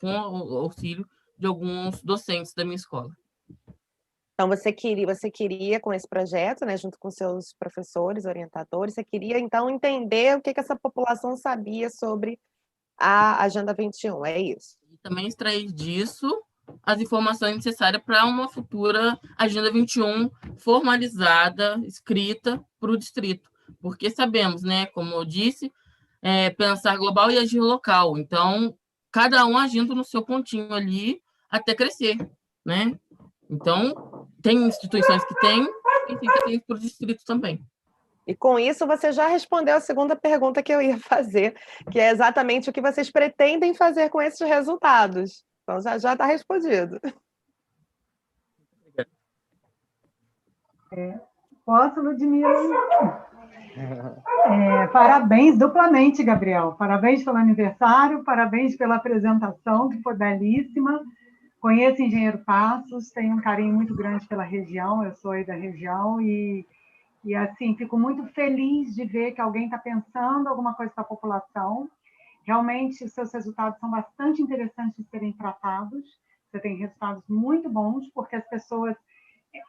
com o auxílio de alguns docentes da minha escola. Então, você queria com esse projeto, né, junto com seus professores, orientadores, você queria, então, entender o que essa população sabia sobre a Agenda 21, é isso? E também extrair disso as informações necessárias para uma futura Agenda 21 formalizada, escrita para o distrito. Porque sabemos, né, como eu disse, pensar global e agir local. Então, cada um agindo no seu pontinho ali até crescer, né? Então, tem instituições que têm, e tem para o distrito também. E com isso você já respondeu a segunda pergunta que eu ia fazer, que é exatamente o que vocês pretendem fazer com esses resultados. Então já está respondido. Posso, Ludmila? Parabéns duplamente, Gabriel. Parabéns pelo aniversário, parabéns pela apresentação, que foi belíssima. Conheço Engenheiro Passos, tenho um carinho muito grande pela região, eu sou aí da região, e assim, fico muito feliz de ver que alguém está pensando alguma coisa para a população. Realmente, os seus resultados são bastante interessantes de serem tratados. Você tem resultados muito bons, porque as pessoas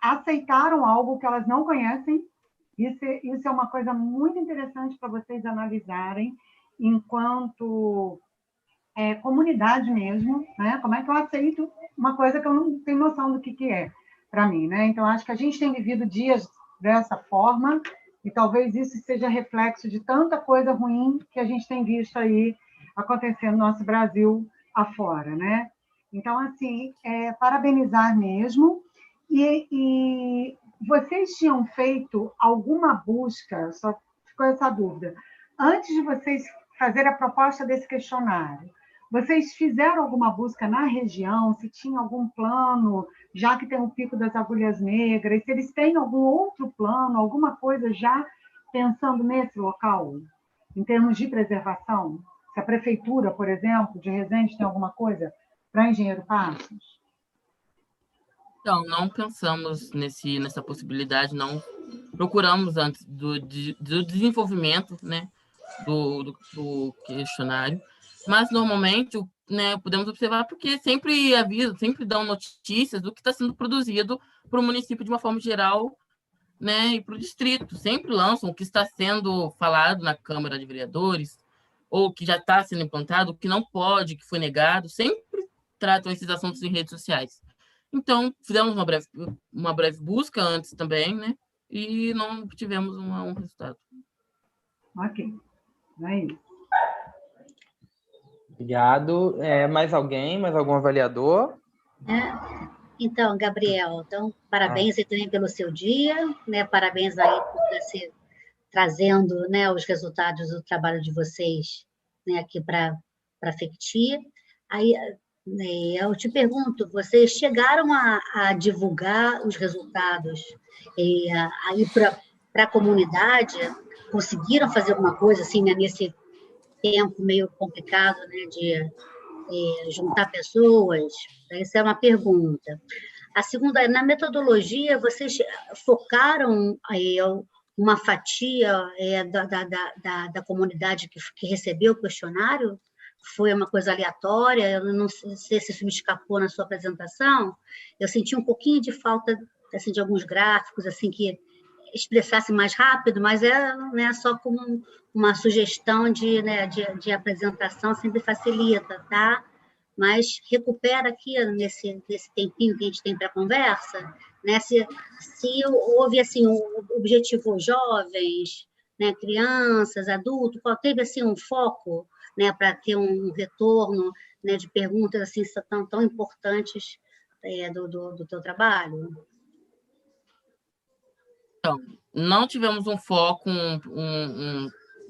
aceitaram algo que elas não conhecem. Isso é uma coisa muito interessante para vocês analisarem, enquanto comunidade mesmo, né? Como é que eu aceito uma coisa que eu não tenho noção do que é para mim, né? Então, acho que a gente tem vivido dias dessa forma, e talvez isso seja reflexo de tanta coisa ruim que a gente tem visto aí acontecer no nosso Brasil afora, né? Então, assim, parabenizar mesmo. E vocês tinham feito alguma busca, só ficou essa dúvida, antes de vocês fazer a proposta desse questionário, vocês fizeram alguma busca na região, se tinha algum plano, já que tem o Pico das Agulhas Negras, se eles têm algum outro plano, alguma coisa já pensando nesse local, em termos de preservação? Se a prefeitura, por exemplo, de Resende tem alguma coisa para Engenheiro Passos? Então, não pensamos nessa possibilidade, não procuramos antes do desenvolvimento, né, do questionário, mas normalmente, né, podemos observar porque sempre avisam, sempre dão notícias do que está sendo produzido para o município de uma forma geral, né, e para o distrito. Sempre lançam o que está sendo falado na Câmara de Vereadores, ou que já está sendo implantado, o que não pode, que foi negado, sempre tratam esses assuntos em redes sociais. Então, fizemos uma breve busca antes também, né, e não tivemos um resultado. Ok, é isso. Obrigado. Mais alguém? Mais algum avaliador? Então, Gabriel, parabéns aí também pelo seu dia, né? Parabéns aí por você trazendo, né, os resultados do trabalho de vocês, né, aqui para a FECTI. Aí, eu te pergunto, vocês chegaram a divulgar os resultados aí para a comunidade? Conseguiram fazer alguma coisa assim, né, nesse tempo meio complicado, né, de juntar pessoas? Essa é uma pergunta. A segunda, na metodologia, vocês focaram uma fatia da comunidade que recebeu o questionário? Foi uma coisa aleatória? Eu não sei se isso me escapou na sua apresentação. Eu senti um pouquinho de falta assim, de alguns gráficos assim que expressasse mais rápido, mas né, só como uma sugestão de apresentação sempre facilita, tá? Mas recupera aqui nesse tempinho que a gente tem para a conversa, né? Se houve assim, um objetivo jovens, né, crianças, adultos, teve assim, um foco, né, para ter um retorno, né, de perguntas assim, tão importantes do teu trabalho? Então, não tivemos um foco,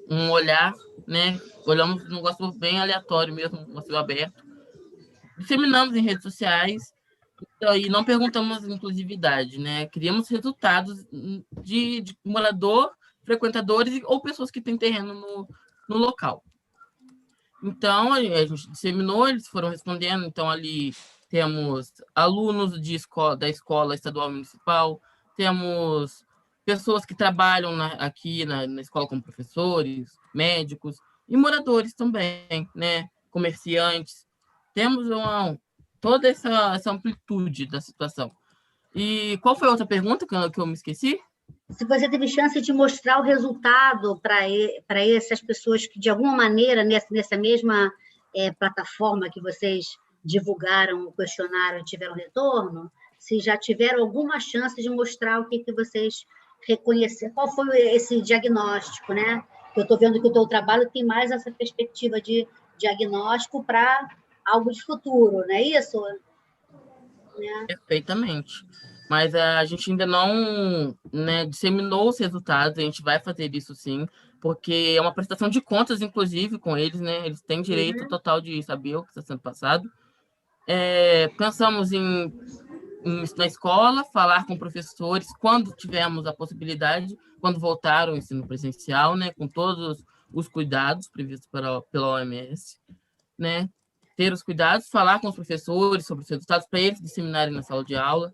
um olhar, né? Olhamos um negócio bem aleatório mesmo, um negócio aberto. Disseminamos em redes sociais e não perguntamos inclusividade, né? Queríamos resultados de morador, frequentadores ou pessoas que têm terreno no local. Então, a gente disseminou, eles foram respondendo. Então, ali temos alunos da escola estadual municipal, temos pessoas que trabalham aqui na escola como professores, médicos e moradores também, né? Comerciantes. Temos toda essa amplitude da situação. E qual foi a outra pergunta que eu me esqueci? Se você teve chance de mostrar o resultado para essas pessoas que, de alguma maneira, nessa mesma plataforma que vocês divulgaram o questionário e tiveram retorno, se já tiveram alguma chance de mostrar o que vocês reconheceram, qual foi esse diagnóstico, né? Eu estou vendo que o teu trabalho tem mais essa perspectiva de diagnóstico para algo de futuro, não é isso? Perfeitamente. mas a gente ainda não, né, disseminou os resultados. A gente vai fazer isso sim, porque é uma prestação de contas, inclusive, com eles, né? Eles têm direito total de saber o que está sendo passado. Pensamos na escola, falar com professores quando tivermos a possibilidade, quando voltar ao ensino presencial, né, com todos os cuidados previstos pela OMS, né, ter os cuidados, falar com os professores sobre os resultados para eles disseminarem na sala de aula,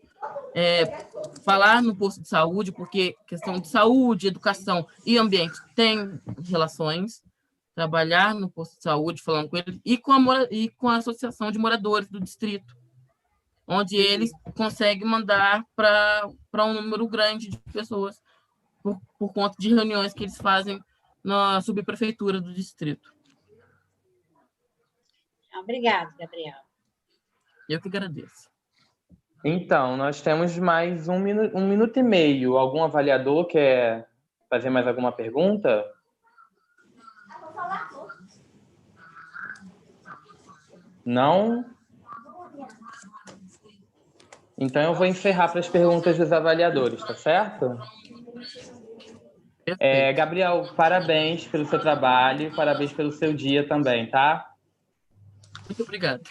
falar no posto de saúde, porque questão de saúde, educação e ambiente tem relações, trabalhar no posto de saúde, falando com eles, e com a associação de moradores do distrito, onde eles conseguem mandar para um número grande de pessoas por conta de reuniões que eles fazem na subprefeitura do distrito. Obrigada, Gabriel. Eu que agradeço. Então, nós temos mais um minuto e meio. Algum avaliador quer fazer mais alguma pergunta? Não? Então, eu vou encerrar para as perguntas dos avaliadores, tá certo? Gabriel, parabéns pelo seu trabalho, parabéns pelo seu dia também, tá? Muito obrigado.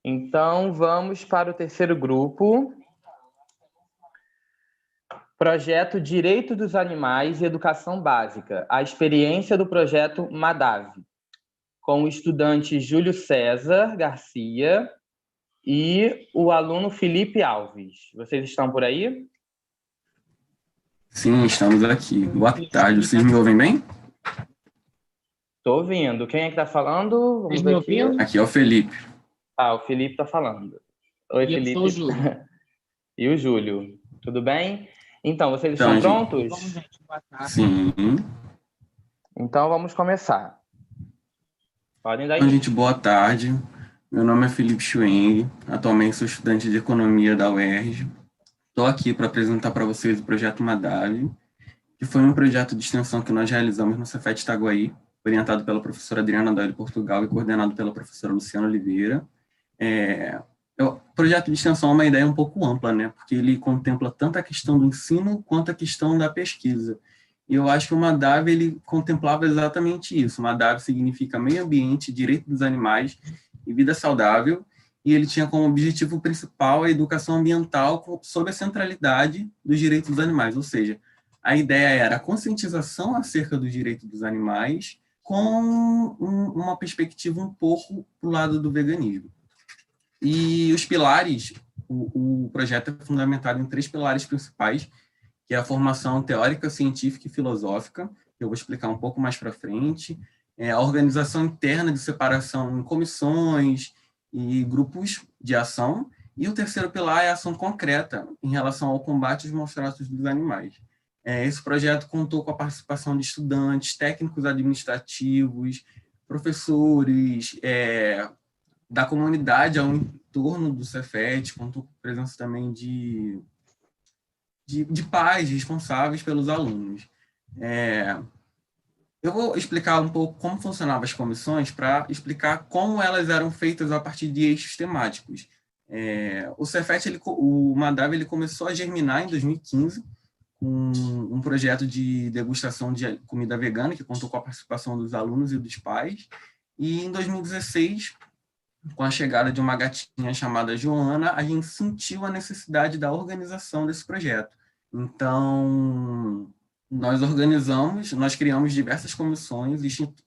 Então, vamos para o terceiro grupo. Projeto Direito dos Animais e Educação Básica. A experiência do projeto MADAV, com o estudante Júlio César Garcia e o aluno Felipe Alves. Vocês estão por aí? Sim, estamos aqui. Boa tarde. Vocês me ouvem bem? Estou ouvindo. Quem é que está falando? Vamos ver aqui. Aqui é o Felipe. O Felipe está falando. Oi, Felipe. Eu sou o Júlio. E o Júlio. Tudo bem? Então, vocês estão prontos? Vamos, gente. Boa tarde. Sim. Então, vamos começar. Podem dar Então, gente, boa tarde. Meu nome é Felipe Schweng. Atualmente sou estudante de Economia da UERJ. Estou aqui para apresentar para vocês o projeto MADAV, que foi um projeto de extensão que nós realizamos no Cefet Itaguaí, orientado pela professora Adriana Doyle Portugal e coordenado pela professora Luciana Oliveira. O projeto de extensão é uma ideia um pouco ampla, né? Porque ele contempla tanto a questão do ensino quanto a questão da pesquisa. E eu acho que o MADAV, ele contemplava exatamente isso. MADAV significa meio ambiente, direito dos animais e vida saudável, e ele tinha como objetivo principal a educação ambiental sob a centralidade dos direitos dos animais, ou seja, a ideia era a conscientização acerca do direito dos animais com uma perspectiva um pouco para o lado do veganismo. E os pilares, o projeto é fundamentado em 3 pilares principais, que é a formação teórica, científica e filosófica, que eu vou explicar um pouco mais para frente, a organização interna de separação em comissões e grupos de ação, e o terceiro pilar é a ação concreta em relação ao combate aos maus tratos dos animais. Esse projeto contou com a participação de estudantes, técnicos administrativos, professores, da comunidade ao entorno do Cefet, contou com a presença também de pais responsáveis pelos alunos. Eu vou explicar um pouco como funcionavam as comissões para explicar como elas eram feitas a partir de eixos temáticos. O Cefet, o MADAV, ele começou a germinar em 2015, com um projeto de degustação de comida vegana, que contou com a participação dos alunos e dos pais. E em 2016, com a chegada de uma gatinha chamada Joana, a gente sentiu a necessidade da organização desse projeto. Então, nós criamos diversas comissões,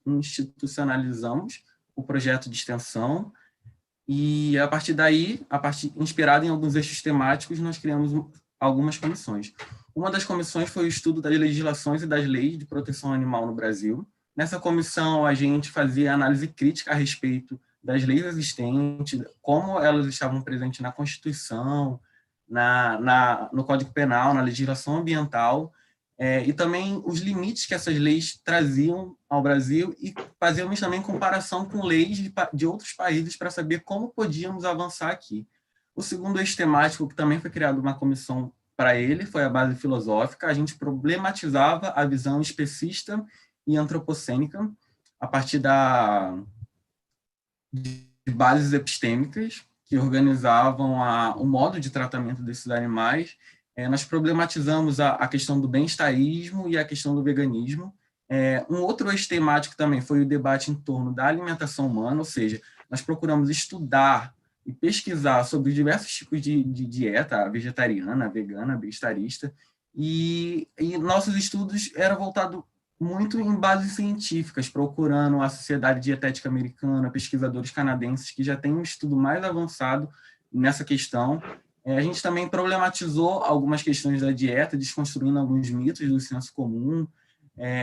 institucionalizamos o projeto de extensão, e a partir daí, inspirado em alguns eixos temáticos, nós criamos algumas comissões. Uma das comissões foi o estudo das legislações e das leis de proteção animal no Brasil. Nessa comissão, a gente fazia análise crítica a respeito das leis existentes, como elas estavam presentes na Constituição, no Código Penal, na legislação ambiental, e também os limites que essas leis traziam ao Brasil, e fazíamos também comparação com leis de outros países para saber como podíamos avançar aqui. O segundo eixo temático, que também foi criado uma comissão para ele, foi a base filosófica. A gente problematizava a visão especista e antropocênica a partir de bases epistêmicas, que organizavam o modo de tratamento desses animais. Nós problematizamos a questão do bem-estarismo e a questão do veganismo. Um outro eixo temático também foi o debate em torno da alimentação humana, ou seja, nós procuramos estudar e pesquisar sobre diversos tipos de dieta, vegetariana, vegana, bem-estarista, e nossos estudos eram voltados muito em bases científicas, procurando a Sociedade Dietética Americana, pesquisadores canadenses que já têm um estudo mais avançado nessa questão. A gente também problematizou algumas questões da dieta, desconstruindo alguns mitos do senso comum,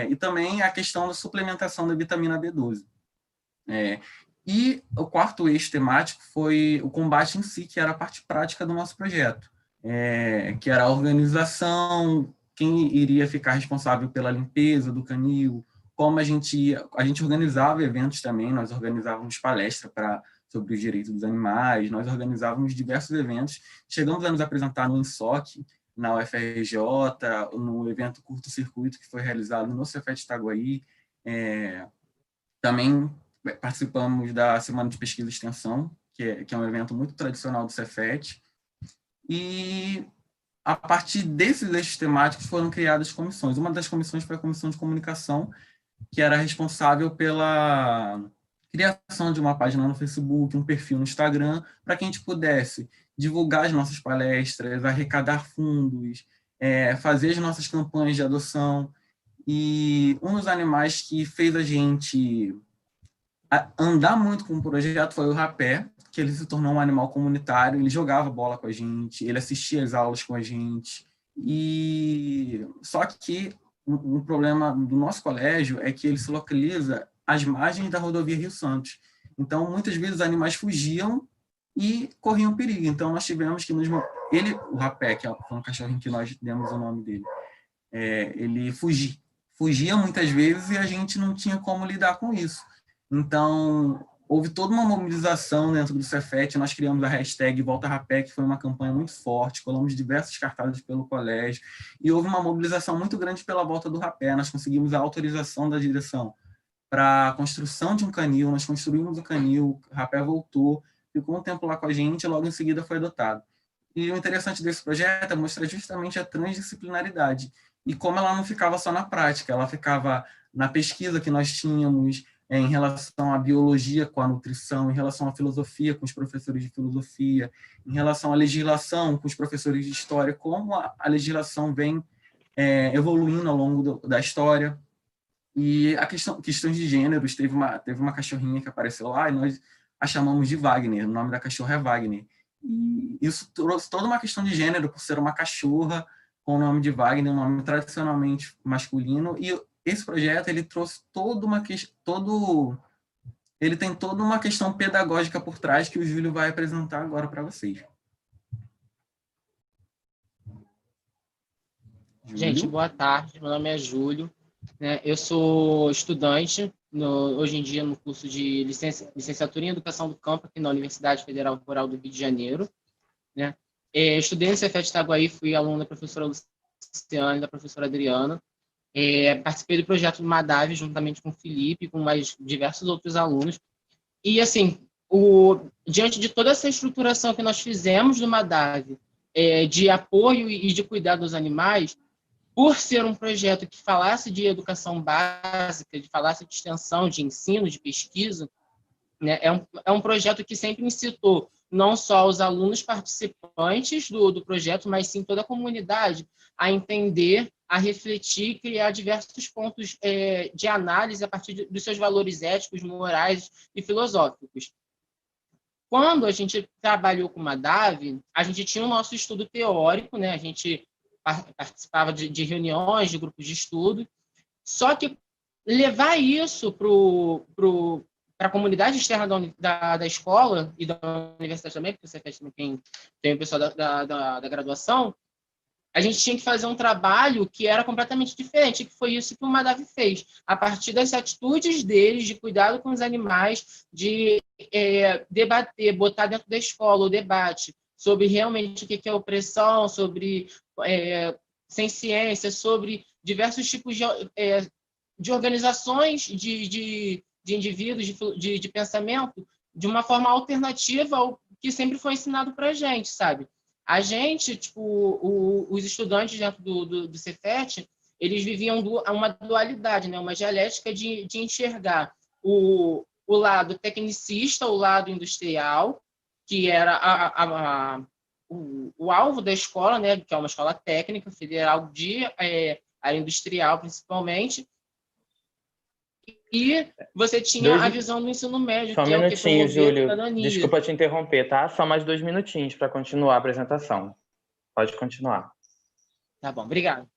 e também a questão da suplementação da vitamina B12. E o quarto eixo temático foi o combate em si, que era a parte prática do nosso projeto, que era a organização, quem iria ficar responsável pela limpeza do canil, como a gente organizava eventos também, nós organizávamos palestras sobre os direitos dos animais, nós organizávamos diversos eventos, chegamos a nos apresentar no INSOC, na UFRJ, no evento Curto Circuito, que foi realizado no Cefet Itaguaí. Também participamos da Semana de Pesquisa e Extensão, que é um evento muito tradicional do Cefet. E, a partir desses eixos temáticos, foram criadas comissões. Uma das comissões foi a Comissão de Comunicação, que era responsável pela criação de uma página no Facebook, um perfil no Instagram, para que a gente pudesse divulgar as nossas palestras, arrecadar fundos, fazer as nossas campanhas de adoção. E um dos animais que fez a gente andar muito com o projeto foi o rapé, que ele se tornou um animal comunitário, ele jogava bola com a gente, ele assistia às aulas com a gente. Só que um problema do nosso colégio é que ele se localiza às margens da rodovia Rio Santos. Então, muitas vezes, os animais fugiam e corriam perigo. Então, nós tivemos que o rapé, que foi um cachorrinho que nós demos o nome dele, ele fugia muitas vezes e a gente não tinha como lidar com isso. Então, houve toda uma mobilização dentro do Cefet, nós criamos a hashtag Volta Rapé, que foi uma campanha muito forte, colamos diversos cartazes pelo colégio, e houve uma mobilização muito grande pela volta do rapé. Nós conseguimos a autorização da direção para a construção de um canil, nós construímos o canil, o rapé voltou, ficou um tempo lá com a gente e logo em seguida foi adotado. E o interessante desse projeto é mostrar justamente a transdisciplinaridade, e como ela não ficava só na prática, ela ficava na pesquisa que nós tínhamos, em relação à biologia com a nutrição, em relação à filosofia com os professores de filosofia, em relação à legislação com os professores de história, como a legislação vem evoluindo ao longo da história. E questões de gêneros, teve uma cachorrinha que apareceu lá e nós a chamamos de Wagner, o nome da cachorra é Wagner. E isso trouxe toda uma questão de gênero, por ser uma cachorra com o nome de Wagner, um nome tradicionalmente masculino, e esse projeto ele trouxe ele tem toda uma questão pedagógica por trás que o Júlio vai apresentar agora para vocês. Gente, boa tarde. Meu nome é Júlio. Eu sou estudante, hoje em dia, no curso de licenciatura em Educação do Campo, aqui na Universidade Federal Rural do Rio de Janeiro. Estudei no Cefet Itaguaí, fui aluno da professora Luciana e da professora Adriana. Participei do projeto do MADAV, juntamente com o Felipe, com mais diversos outros alunos. E, assim, diante de toda essa estruturação que nós fizemos do MADAV, de apoio e de cuidado dos animais, por ser um projeto que falasse de educação básica, de falasse de extensão, de ensino, de pesquisa, é um projeto que sempre incitou não só os alunos participantes do projeto, mas sim toda a comunidade a entender, a refletir, criar diversos pontos de análise a partir dos seus valores éticos, morais e filosóficos. Quando a gente trabalhou com o MADAV, a gente tinha o nosso estudo teórico, a gente participava de reuniões, de grupos de estudo, só que levar isso para a comunidade externa da escola e da universidade também, porque você também tem o pessoal da graduação, a gente tinha que fazer um trabalho que era completamente diferente, que foi isso que o MADAV fez. A partir das atitudes deles, de cuidado com os animais, de debater, botar dentro da escola o debate sobre realmente o que é opressão, sobre sem ciência, sobre diversos tipos de organizações, de indivíduos, de pensamento, de uma forma alternativa que sempre foi ensinado para a gente, sabe? A gente, tipo, os estudantes dentro do Cefet, eles viviam uma dualidade, né? Uma dialética de enxergar o lado tecnicista, o lado industrial, que era o alvo da escola, né? Que é uma escola técnica federal de área industrial, principalmente. E você tinha a visão do ensino médio, Só um que é o que minutinho, promovia a Júlio. cidadania. Desculpa te interromper, tá? Só mais 2 minutinhos para continuar a apresentação. Pode continuar. Tá bom, obrigado.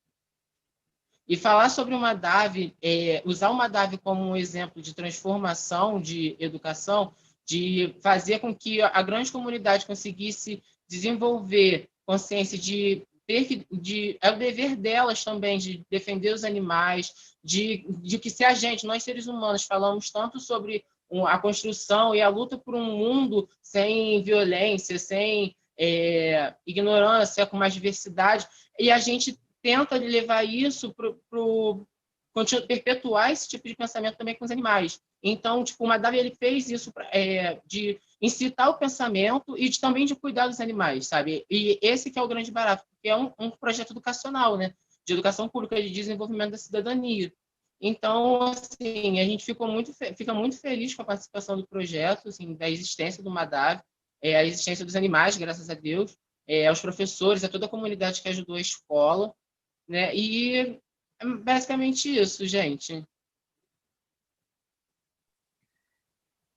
E falar sobre uma DAV, usar uma DAV como um exemplo de transformação de educação, de fazer com que a grande comunidade conseguisse desenvolver consciência é o dever delas também de defender os animais, de que se a gente, nós seres humanos, falamos tanto sobre a construção e a luta por um mundo sem violência, sem ignorância, com mais diversidade, e a gente tenta levar isso para perpetuar esse tipo de pensamento também com os animais. Então, tipo, o Madavi, ele fez isso de incitar o pensamento e também de cuidar dos animais, sabe? E esse que é o grande barato, porque é um projeto educacional, né? De educação pública, de desenvolvimento da cidadania. Então, assim, a gente fica muito feliz com a participação do projeto, assim, da existência do Madavi, a existência dos animais, graças a Deus, aos professores, a toda a comunidade que ajudou a escola, né? E é basicamente isso, gente.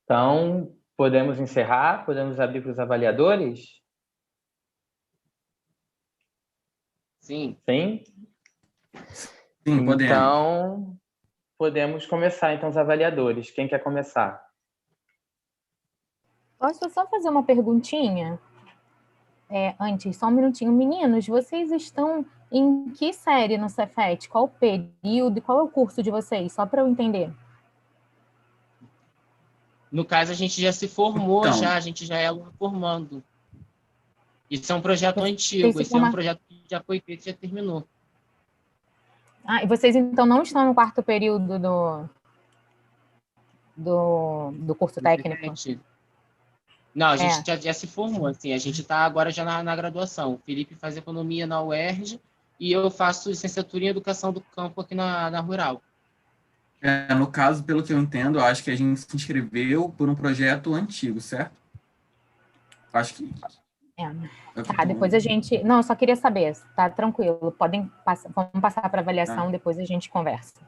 Então, podemos encerrar? Podemos abrir para os avaliadores? Sim. Sim? Sim, podemos. Então, podemos começar, então, os avaliadores. Quem quer começar? Posso só fazer uma perguntinha? Antes, só um minutinho. Meninos, vocês estão em que série no Cefet? Qual o período e qual é o curso de vocês? Só para eu entender. No caso, a gente já se formou, Então, a gente já é aluno formando. Isso é um projeto antigo, esse é um projeto que já foi feito e já terminou. Ah, e vocês, então, não estão no 4º período do curso técnico? Não, a gente já se formou, assim, a gente está agora já na graduação. O Felipe faz economia na UERJ e eu faço licenciatura em educação do campo aqui na Rural. No caso, pelo que eu entendo, eu acho que a gente se inscreveu por um projeto antigo, certo? Acho que... Tá, depois a gente... Não, eu só queria saber, tá tranquilo. Vamos passar para avaliação, depois a gente conversa.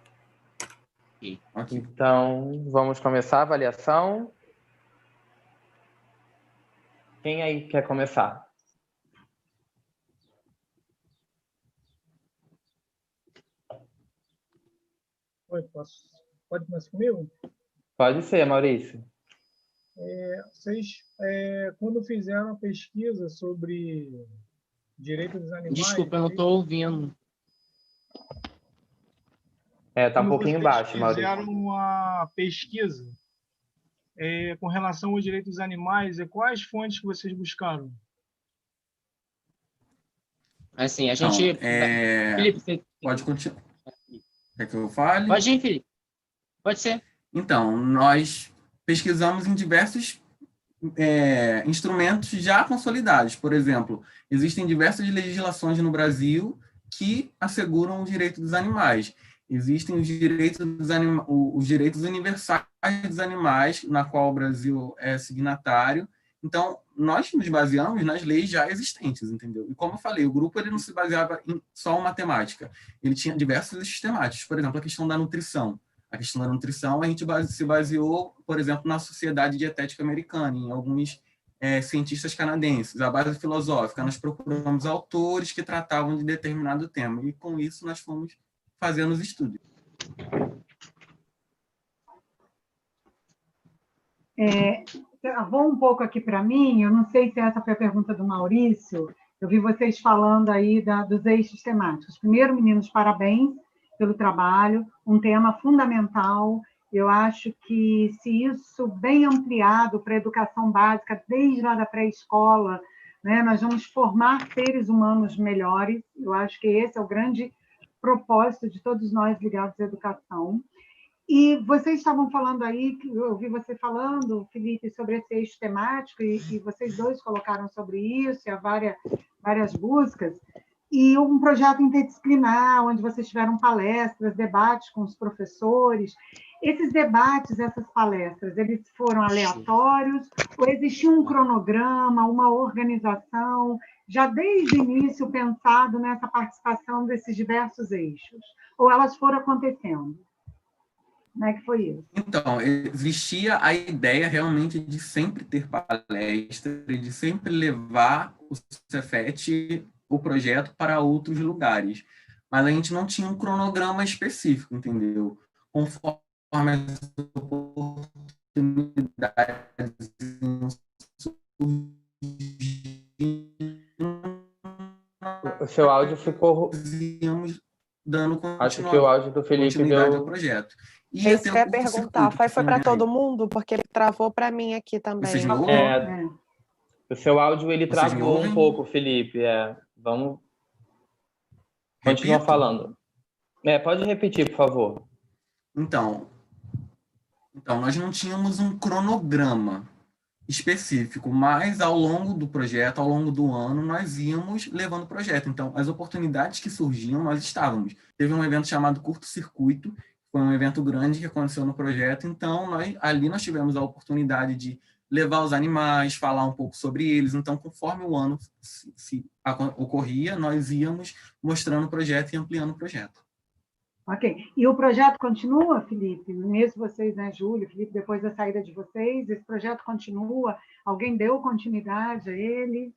Okay. Então, vamos começar a avaliação. Quem aí quer começar? Oi, pode começar comigo? Pode ser, Maurício. Vocês, quando fizeram a pesquisa sobre direito dos animais... Desculpa, eu não estou ouvindo. Tá um pouquinho baixo, Maurício. Fizeram uma pesquisa com relação ao direito dos animais, quais fontes que vocês buscaram? Assim, a gente... Felipe, você... Pode continuar. Quer que eu fale? Pode ir, Felipe. Pode ser. Então, nós pesquisamos em diversos instrumentos já consolidados. Por exemplo, existem diversas legislações no Brasil que asseguram o direito dos animais. Existem os direitos universais dos animais, na qual o Brasil é signatário. Então, nós nos baseamos nas leis já existentes, entendeu? E como eu falei, o grupo ele não se baseava em só uma temática. Ele tinha diversas temáticas. Por exemplo, a questão da nutrição. A questão da nutrição, a gente se baseou, por exemplo, na Sociedade Dietética Americana, em alguns cientistas canadenses. A base filosófica, nós procuramos autores que tratavam de determinado tema. E, com isso, nós fomos fazendo os estudos. Vou um pouco aqui para mim, eu não sei se essa foi a pergunta do Maurício, eu vi vocês falando aí dos eixos temáticos. Primeiro, meninos, parabéns pelo trabalho, um tema fundamental. Eu acho que se isso bem ampliado para a educação básica, desde lá da pré-escola, né, nós vamos formar seres humanos melhores. Eu acho que esse é o grande propósito de todos nós ligados à educação. E vocês estavam falando aí, que eu ouvi você falando, Felipe, sobre esse eixo temático, e vocês dois colocaram sobre isso, e há várias buscas, e um projeto interdisciplinar, onde vocês tiveram palestras, debates com os professores. Esses debates, essas palestras, eles foram aleatórios, ou existia um cronograma, uma organização, já desde o início pensado nessa participação desses diversos eixos? Ou elas foram acontecendo? Como é que foi isso? Então, existia a ideia realmente de sempre ter palestra, de sempre levar o Cefet, o projeto, para outros lugares. Mas a gente não tinha um cronograma específico, entendeu? Conforme as oportunidades O seu áudio ficou... dando Acho que o áudio do Felipe continuidade deu... ao projeto. E isso que eu ia perguntar, foi para todo mundo? Porque ele travou para mim aqui também. Vocês me ouvem? O seu áudio, ele Vocês me travou ouvem? um pouco, Felipe. Vamos... Continua falando. Pode repetir, por favor. Então, nós não tínhamos um cronograma específico, mas ao longo do projeto, ao longo do ano, nós íamos levando o projeto. Então, as oportunidades que surgiam, nós estávamos. Teve um evento chamado Curto Circuito, foi um evento grande que aconteceu no projeto, então ali nós tivemos a oportunidade de levar os animais, falar um pouco sobre eles. Então, conforme o ano ocorria, nós íamos mostrando o projeto e ampliando o projeto. Ok. E o projeto continua, Felipe? Mesmo vocês, né, Júlio, Felipe, depois da saída de vocês, esse projeto continua? Alguém deu continuidade a ele?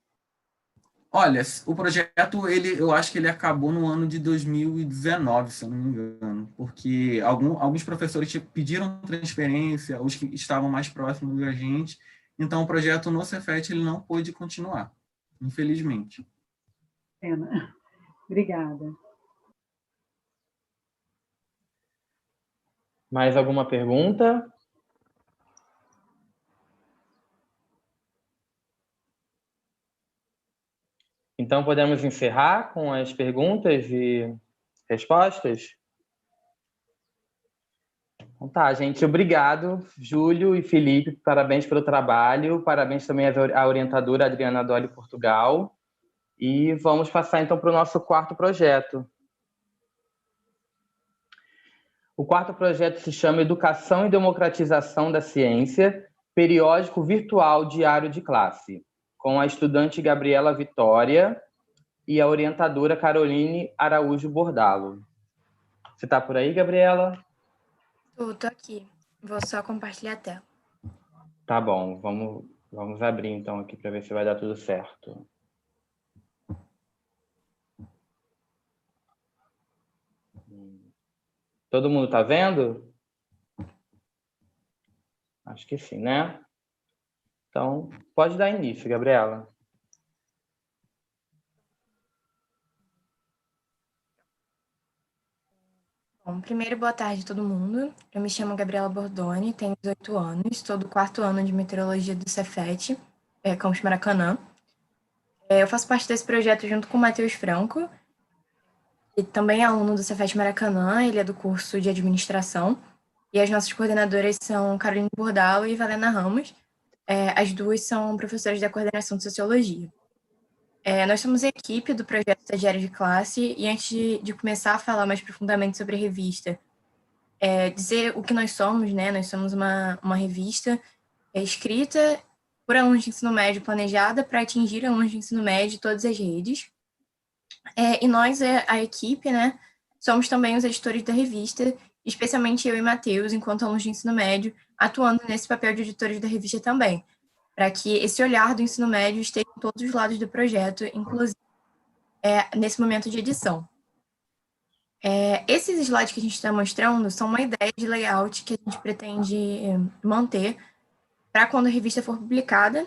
Olha, o projeto, eu acho que ele acabou no ano de 2019, se eu não me engano, porque alguns professores pediram transferência, os que estavam mais próximos da gente, então o projeto no Cefet ele não pôde continuar, infelizmente. Pena. Obrigada. Mais alguma pergunta? Então, podemos encerrar com as perguntas e respostas? Então tá, gente. Obrigado, Júlio e Felipe. Parabéns pelo trabalho. Parabéns também à orientadora Adriana Dolly Portugal. E vamos passar, então, para o nosso quarto projeto. O quarto projeto se chama Educação e Democratização da Ciência, periódico virtual diário de classe, com a estudante Gabriela Vitória e a orientadora Caroline Araújo Bordalo. Você está por aí, Gabriela? Tô aqui. Vou só compartilhar a tela. Tá bom, vamos abrir então aqui para ver se vai dar tudo certo. Todo mundo está vendo? Acho que sim, né? Então, pode dar início, Gabriela. Bom, primeiro, boa tarde a todo mundo. Eu me chamo Gabriela Bordoni, tenho 18 anos, estou do quarto ano de Meteorologia do Cefet, Campus Maracanã. Eu faço parte desse projeto junto com o Matheus Franco, que também é aluno do Cefet Maracanã, ele é do curso de Administração, e as nossas coordenadoras são Caroline Bordalo e Valena Ramos. As duas são professoras da coordenação de Sociologia. Nós somos a equipe do projeto Estagiário de Classe, e antes de começar a falar mais profundamente sobre a revista, dizer o que nós somos, né? Nós somos uma revista escrita por alunos de ensino médio, planejada para atingir alunos de ensino médio de todas as redes. E nós, a equipe, né, somos também os editores da revista, especialmente eu e Matheus, enquanto alunos de ensino médio, atuando nesse papel de editores da revista também, para que esse olhar do ensino médio esteja em todos os lados do projeto, inclusive nesse momento de edição. Esses slides que a gente está mostrando são uma ideia de layout que a gente pretende manter para quando a revista for publicada,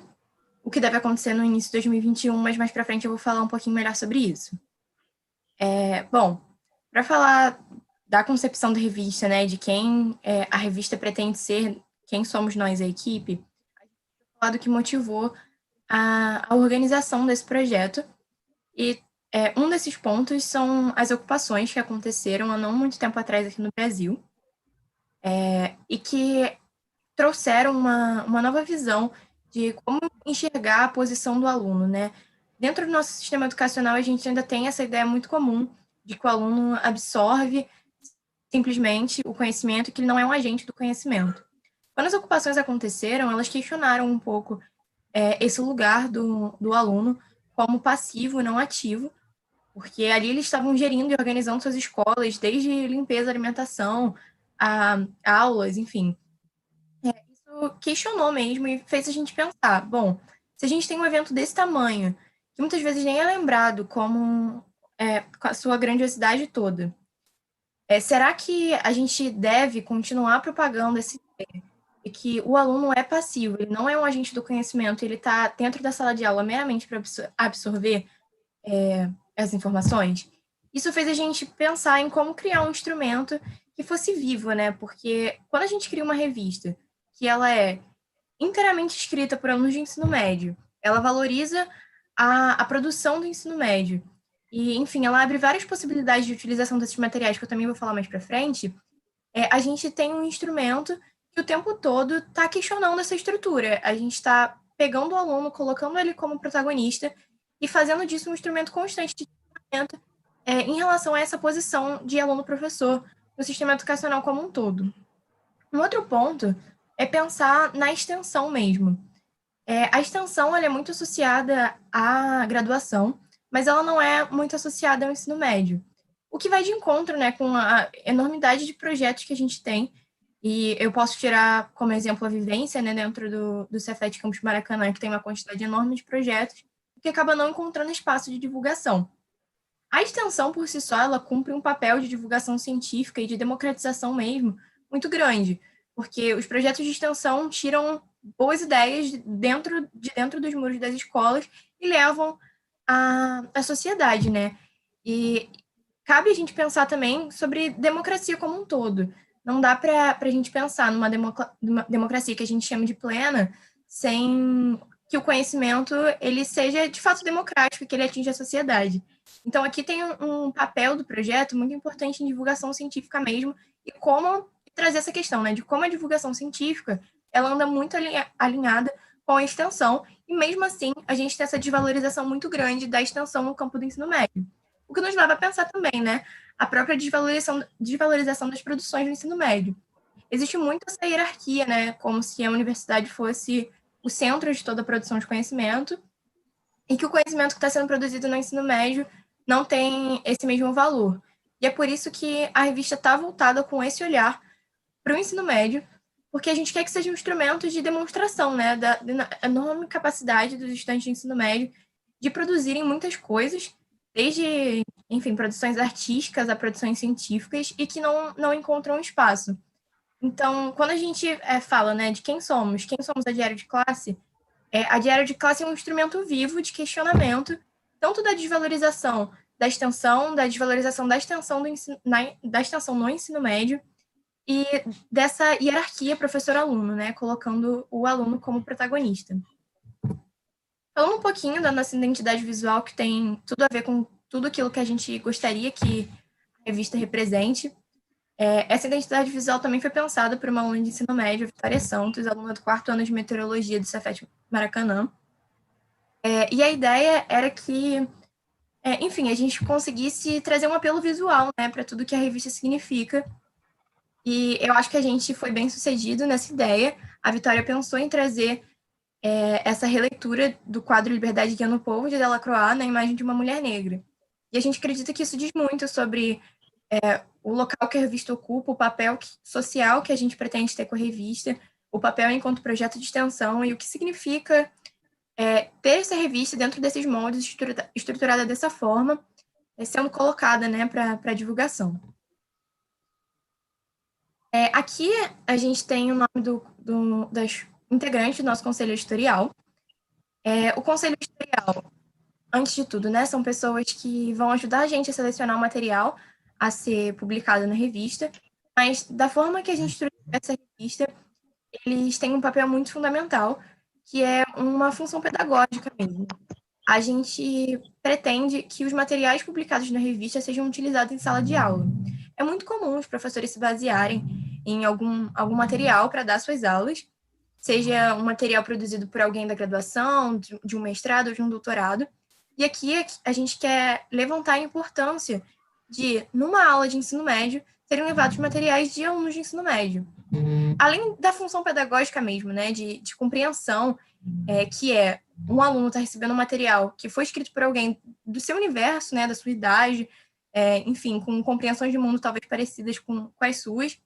o que deve acontecer no início de 2021, mas mais para frente eu vou falar um pouquinho melhor sobre isso. Bom, para falar da concepção da revista, né, de quem a revista pretende ser, quem somos nós, a equipe, a gente vai falar do que motivou a organização desse projeto, e um desses pontos são as ocupações que aconteceram há não muito tempo atrás aqui no Brasil. e que trouxeram uma nova visão de como enxergar a posição do aluno, né? Dentro do nosso sistema educacional, a gente ainda tem essa ideia muito comum de que o aluno absorve simplesmente o conhecimento e que ele não é um agente do conhecimento. Quando as ocupações aconteceram, elas questionaram um pouco esse lugar do aluno como passivo, não ativo, porque ali eles estavam gerindo e organizando suas escolas, desde limpeza, alimentação, a aulas, enfim. Isso questionou mesmo e fez a gente pensar, bom, se a gente tem um evento desse tamanho, que muitas vezes nem é lembrado como com a sua grandiosidade toda, será que a gente deve continuar propagando essa ideia de que o aluno é passivo, ele não é um agente do conhecimento, ele está dentro da sala de aula meramente para absorver as informações? Isso fez a gente pensar em como criar um instrumento que fosse vivo, né? Porque quando a gente cria uma revista que ela é inteiramente escrita por alunos de ensino médio, ela valoriza a produção do ensino médio, e, enfim, ela abre várias possibilidades de utilização desses materiais, que eu também vou falar mais para frente, a gente tem um instrumento que o tempo todo está questionando essa estrutura. A gente está pegando o aluno, colocando ele como protagonista e fazendo disso um instrumento constante de treinamento em relação a essa posição de aluno-professor no sistema educacional como um todo. Um outro ponto é pensar na extensão mesmo. A extensão ela é muito associada à graduação, mas ela não é muito associada ao ensino médio. O que vai de encontro, né, com a enormidade de projetos que a gente tem, e eu posso tirar como exemplo a vivência, né, dentro do Cefet Campus Maracanã, que tem uma quantidade enorme de projetos, que acaba não encontrando espaço de divulgação. A extensão, por si só, ela cumpre um papel de divulgação científica e de democratização mesmo, muito grande, porque os projetos de extensão tiram boas ideias de dentro dos muros das escolas e levam à sociedade, né? E cabe a gente pensar também sobre democracia como um todo. Não dá para a gente pensar numa democracia que a gente chama de plena sem que o conhecimento ele seja de fato democrático e que ele atinja a sociedade. Então, aqui tem um papel do projeto muito importante em divulgação científica mesmo, e como trazer essa questão, né, de como a divulgação científica ela anda muito alinhada com a extensão, e mesmo assim a gente tem essa desvalorização muito grande da extensão no campo do ensino médio. O que nos leva a pensar também, né, a própria desvalorização das produções do ensino médio. Existe muito essa hierarquia, né, como se a universidade fosse o centro de toda a produção de conhecimento, e que o conhecimento que está sendo produzido no ensino médio não tem esse mesmo valor. E é por isso que a revista está voltada com esse olhar para o ensino médio, porque a gente quer que seja um instrumento de demonstração, né, da enorme capacidade dos estudantes de ensino médio de produzirem muitas coisas, desde, enfim, produções artísticas a produções científicas, e que não encontram espaço. Então, quando a gente fala, né, de quem somos a Diário de Classe, a Diário de Classe é um instrumento vivo de questionamento, tanto da desvalorização da extensão, da desvalorização da extensão, da extensão no ensino médio, e dessa hierarquia professor-aluno, né, colocando o aluno como protagonista. Falando um pouquinho da nossa identidade visual, que tem tudo a ver com tudo aquilo que a gente gostaria que a revista represente, essa identidade visual também foi pensada por uma aluna de ensino médio, Vitória Santos, aluna do 4º ano de Meteorologia do Cefet Maracanã. E a ideia era que, enfim, a gente conseguisse trazer um apelo visual, né, para tudo que a revista significa. E eu acho que a gente foi bem sucedido nessa ideia. A Vitória pensou em trazer essa releitura do quadro Liberdade Guiando o Povo, de Delacroix, na imagem de uma mulher negra. E a gente acredita que isso diz muito sobre o local que a revista ocupa, o papel social que a gente pretende ter com a revista, o papel enquanto projeto de extensão e o que significa ter essa revista dentro desses moldes, estruturada dessa forma, sendo colocada, né, para divulgação. Aqui a gente tem o nome das integrantes do nosso conselho editorial. O conselho editorial, antes de tudo, né, são pessoas que vão ajudar a gente a selecionar o material a ser publicado na revista, mas da forma que a gente estrutura essa revista, eles têm um papel muito fundamental, que é uma função pedagógica mesmo. A gente pretende que os materiais publicados na revista sejam utilizados em sala de aula. É muito comum os professores se basearem em algum material para dar suas aulas, seja um material produzido por alguém da graduação, de um mestrado ou de um doutorado. E aqui a gente quer levantar a importância de, numa aula de ensino médio, serem levados materiais de alunos de ensino médio. Além da função pedagógica mesmo, né, de compreensão, que é um aluno está recebendo um material que foi escrito por alguém do seu universo, né, da sua idade, enfim, com compreensões de mundo talvez parecidas com as suas,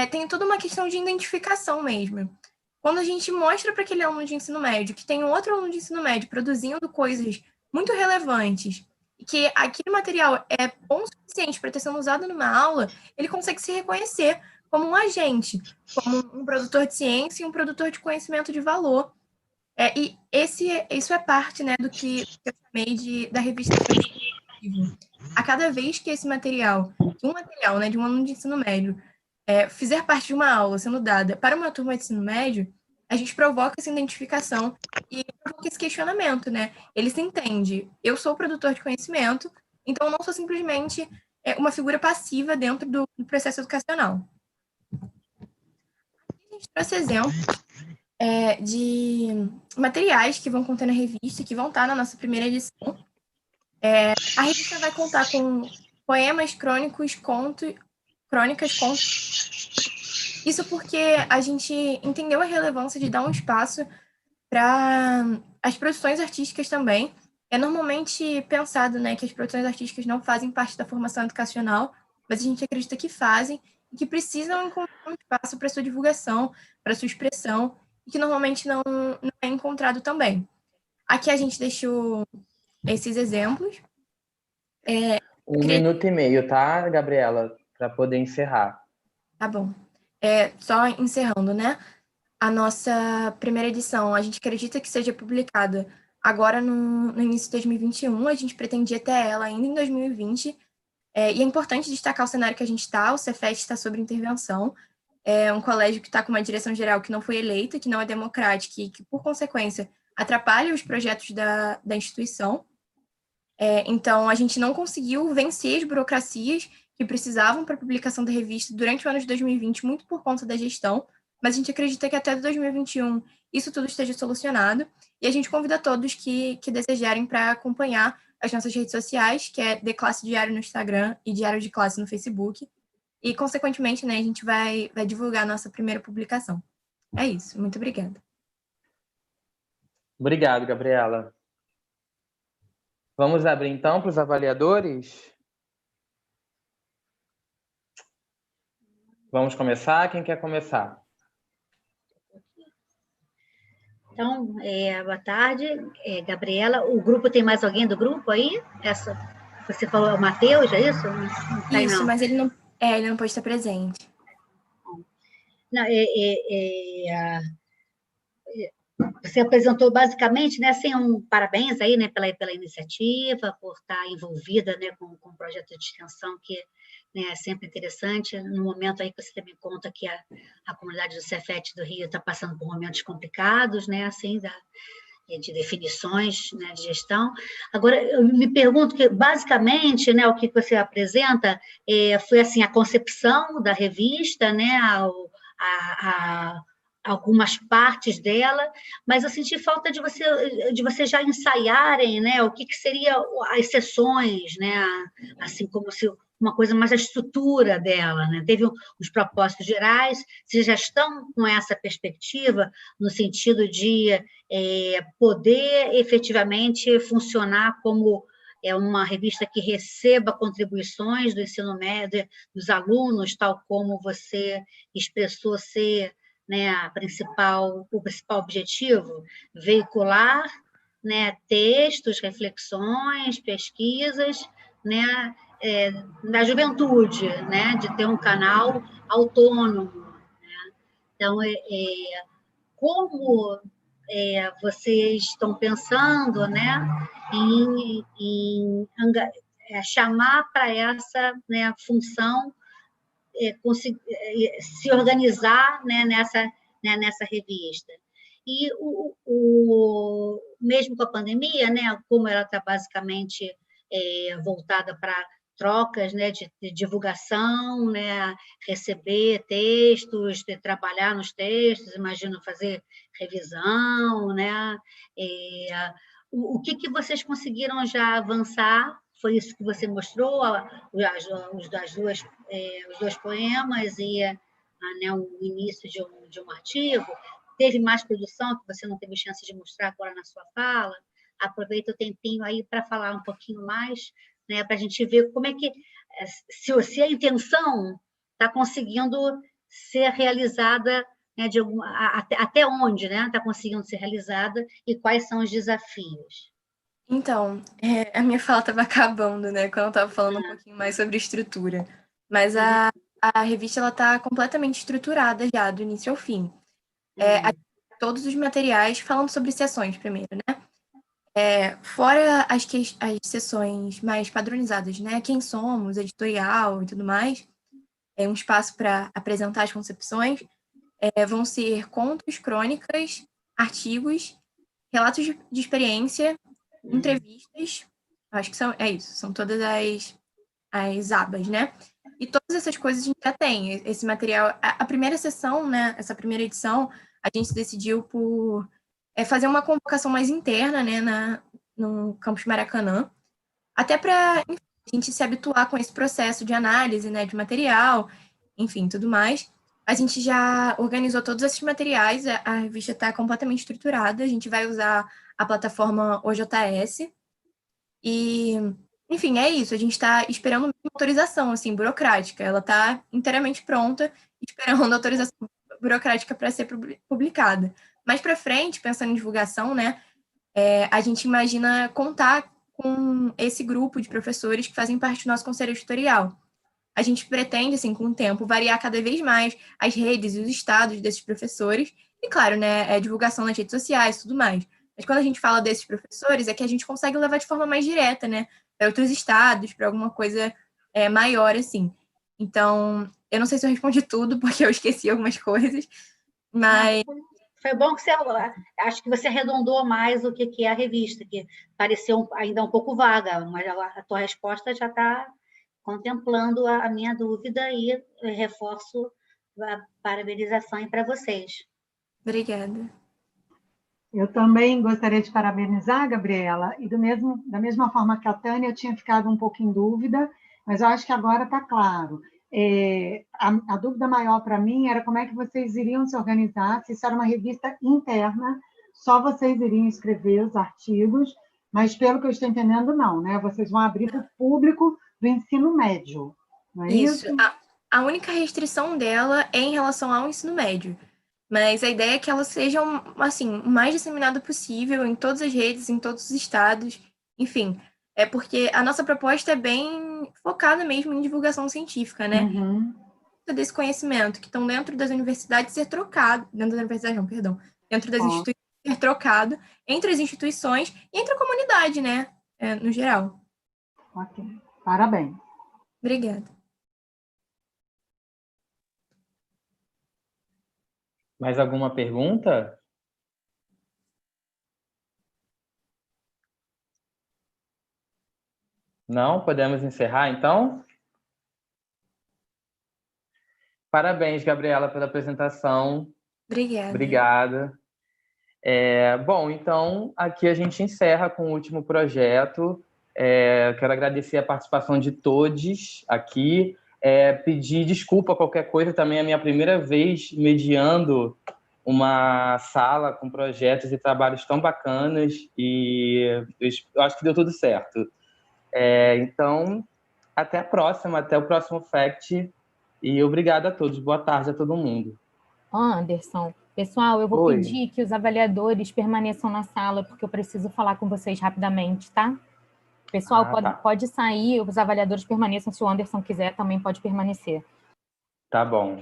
tem toda uma questão de identificação mesmo. Quando a gente mostra para aquele aluno de ensino médio que tem um outro aluno de ensino médio produzindo coisas muito relevantes, e que aquele material é bom o suficiente para ter sido usado numa aula, ele consegue se reconhecer como um agente, como um produtor de ciência e um produtor de conhecimento de valor. E isso é parte, né, do que eu chamei da revista. A cada vez que esse material, né, de um aluno de ensino médio, fizer parte de uma aula sendo dada para uma turma de ensino médio, a gente provoca essa identificação e provoca esse questionamento, né? Ele se entende, eu sou produtor de conhecimento, então eu não sou simplesmente uma figura passiva dentro do processo educacional. A gente trouxe exemplos de materiais que vão conter na revista, que vão estar na nossa primeira edição. A revista vai contar com poemas, crônicas, contos. Isso porque a gente entendeu a relevância de dar um espaço para as produções artísticas também. É normalmente pensado, né, que as produções artísticas não fazem parte da formação educacional, mas a gente acredita que fazem e que precisam encontrar um espaço para sua divulgação, para sua expressão, e que normalmente não é encontrado também. Aqui a gente deixou esses exemplos. 1 minuto e meio, tá, Gabriela? Para poder encerrar. Tá bom. Só encerrando, né? A nossa primeira edição, a gente acredita que seja publicada agora no início de 2021, a gente pretendia ter ela ainda em 2020, e é importante destacar o cenário que a gente está, o Cefet está sob intervenção, é um colégio que está com uma direção geral que não foi eleita, que não é democrática e que, por consequência, atrapalha os projetos da instituição. Então, a gente não conseguiu vencer as burocracias que precisavam para a publicação da revista durante o ano de 2020, muito por conta da gestão, mas a gente acredita que até 2021 isso tudo esteja solucionado, e a gente convida todos que desejarem para acompanhar as nossas redes sociais, que é The Classe Diário no Instagram e Diário de Classe no Facebook, e, consequentemente, né, a gente vai divulgar a nossa primeira publicação. É isso, muito obrigada. Obrigado, Gabriela. Vamos abrir, então, para os avaliadores? Vamos começar? Quem quer começar? Então, boa tarde, Gabriela. O grupo, tem mais alguém do grupo aí? Você falou o Matheus, é isso? Não, isso, não. mas ele não pode estar presente. Não, você apresentou basicamente, né, assim, parabéns aí, né, pela iniciativa, por estar envolvida, né, com um projeto de extensão que, né, é sempre interessante, no momento aí que você também conta que a comunidade do Cefet do Rio está passando por momentos complicados, né, assim, de definições, né, de gestão. Agora, eu me pergunto que, basicamente, né, o que você apresenta foi, assim, a concepção da revista, né, algumas partes dela, mas eu senti falta de você já ensaiarem, né, o que seria as sessões, né, assim como se uma coisa mais a estrutura dela, né? Teve os propósitos gerais, vocês já estão com essa perspectiva no sentido de poder efetivamente funcionar como uma revista que receba contribuições do ensino médio, dos alunos, tal como você expressou ser, né, o principal objetivo, veicular, né, textos, reflexões, pesquisas, né, da juventude, né, de ter um canal autônomo, né? Então, como vocês estão pensando, né, em chamar para essa, né, função, se organizar, né, nessa revista. E mesmo com a pandemia, né, como ela está basicamente voltada para trocas, né, de divulgação, né, receber textos, de trabalhar nos textos, imagino fazer revisão, né? O que vocês conseguiram já avançar? Foi isso que você mostrou, os dois poemas e né, o início de um artigo. Teve mais produção que você não teve chance de mostrar agora na sua fala? Aproveita o tempinho aí para falar um pouquinho mais, né, para a gente ver como é que, se a intenção está conseguindo ser realizada, né, até onde, né, está conseguindo ser realizada e quais são os desafios. Então, a minha fala estava acabando, né, quando eu estava falando um pouquinho mais sobre estrutura. Mas a revista ela está completamente estruturada já, do início ao fim. Todos os materiais falando sobre sessões primeiro, né? Fora as sessões mais padronizadas, né? Quem somos, editorial e tudo mais, um espaço para apresentar as concepções, vão ser contos, crônicas, artigos, relatos de experiência, entrevistas, acho que são todas as abas, né? E todas essas coisas a gente já tem, esse material. A primeira sessão, né, essa primeira edição, a gente decidiu por fazer uma convocação mais interna, né, no Campus Maracanã, até para a gente se habituar com esse processo de análise, né, de material, enfim, tudo mais. A gente já organizou todos esses materiais, a revista está completamente estruturada, a gente vai usar a plataforma OJS e, enfim, é isso, a gente está esperando uma autorização, assim, burocrática, ela está inteiramente pronta, esperando a autorização burocrática para ser publicada. Mais para frente, pensando em divulgação, né, a gente imagina contar com esse grupo de professores que fazem parte do nosso conselho editorial. A gente pretende, assim, com o tempo, variar cada vez mais as redes e os estados desses professores, e, claro, né, divulgação nas redes sociais e tudo mais. Mas quando a gente fala desses professores, é que a gente consegue levar de forma mais direta, né, para outros estados, para alguma coisa maior, assim. Então, eu não sei se eu respondi tudo, porque eu esqueci algumas coisas, mas... Foi bom que acho que você arredondou mais o que é a revista, que pareceu ainda um pouco vaga, mas a tua resposta já está contemplando a minha dúvida e reforço a parabenização para vocês. Obrigada. Eu também gostaria de parabenizar, Gabriela, e da mesma forma que a Tânia, eu tinha ficado um pouco em dúvida, mas eu acho que agora está claro. A dúvida maior para mim era como é que vocês iriam se organizar, se isso era uma revista interna, só vocês iriam escrever os artigos, mas pelo que eu estou entendendo, não, né? Vocês vão abrir para o público do ensino médio, não é isso? A única restrição dela é em relação ao ensino médio, mas a ideia é que ela seja, assim, o mais disseminada possível em todas as redes, em todos os estados, enfim, porque a nossa proposta é bem focada mesmo em divulgação científica, né? Desse conhecimento que estão dentro das universidades ser trocado, dentro da universidade não, perdão, dentro das instituições ser trocado entre as instituições e entre a comunidade, né, no geral. Ok, parabéns. Obrigada. Mais alguma pergunta? Não? Podemos encerrar, então? Parabéns, Gabriela, pela apresentação. Obrigada. Obrigada. Bom, então, aqui a gente encerra com o último projeto. Quero agradecer a participação de todos aqui. Pedir desculpa qualquer coisa, também é a minha primeira vez mediando uma sala com projetos e trabalhos tão bacanas e eu acho que deu tudo certo. Então, até a próxima, até o próximo FACT e obrigado a todos. Boa tarde a todo mundo. Anderson, pessoal, eu vou pedir que os avaliadores permaneçam na sala, porque eu preciso falar com vocês rapidamente, tá? Pessoal, pode sair, os avaliadores permaneçam, se o Anderson quiser, também pode permanecer. Tá bom.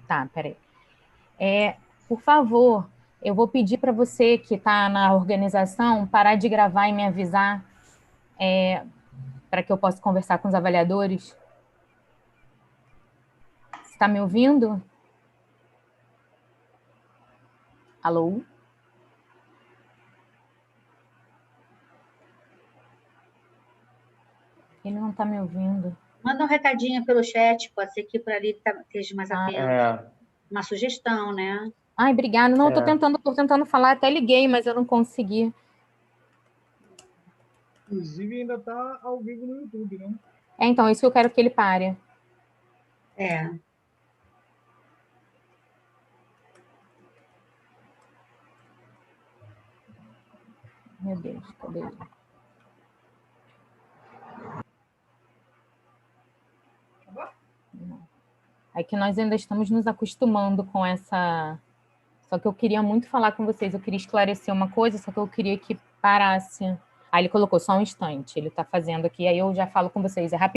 Tá, peraí. Por favor, eu vou pedir para você que está na organização parar de gravar e me avisar para que eu possa conversar com os avaliadores. Você está me ouvindo? Alô? Ele não está me ouvindo. Manda um recadinho pelo chat, pode ser que por ali esteja mais atento. Uma sugestão, né? Ai, obrigada. Não, tô tentando falar, até liguei, mas eu não consegui. Inclusive, ainda está ao vivo no YouTube, né? Então, isso que eu quero que ele pare. Meu Deus, cadê ele? É que nós ainda estamos nos acostumando com essa... Só que eu queria muito falar com vocês, eu queria esclarecer uma coisa, só que eu queria que parasse. Aí ele colocou só um instante, ele está fazendo aqui, aí eu já falo com vocês, é rápido.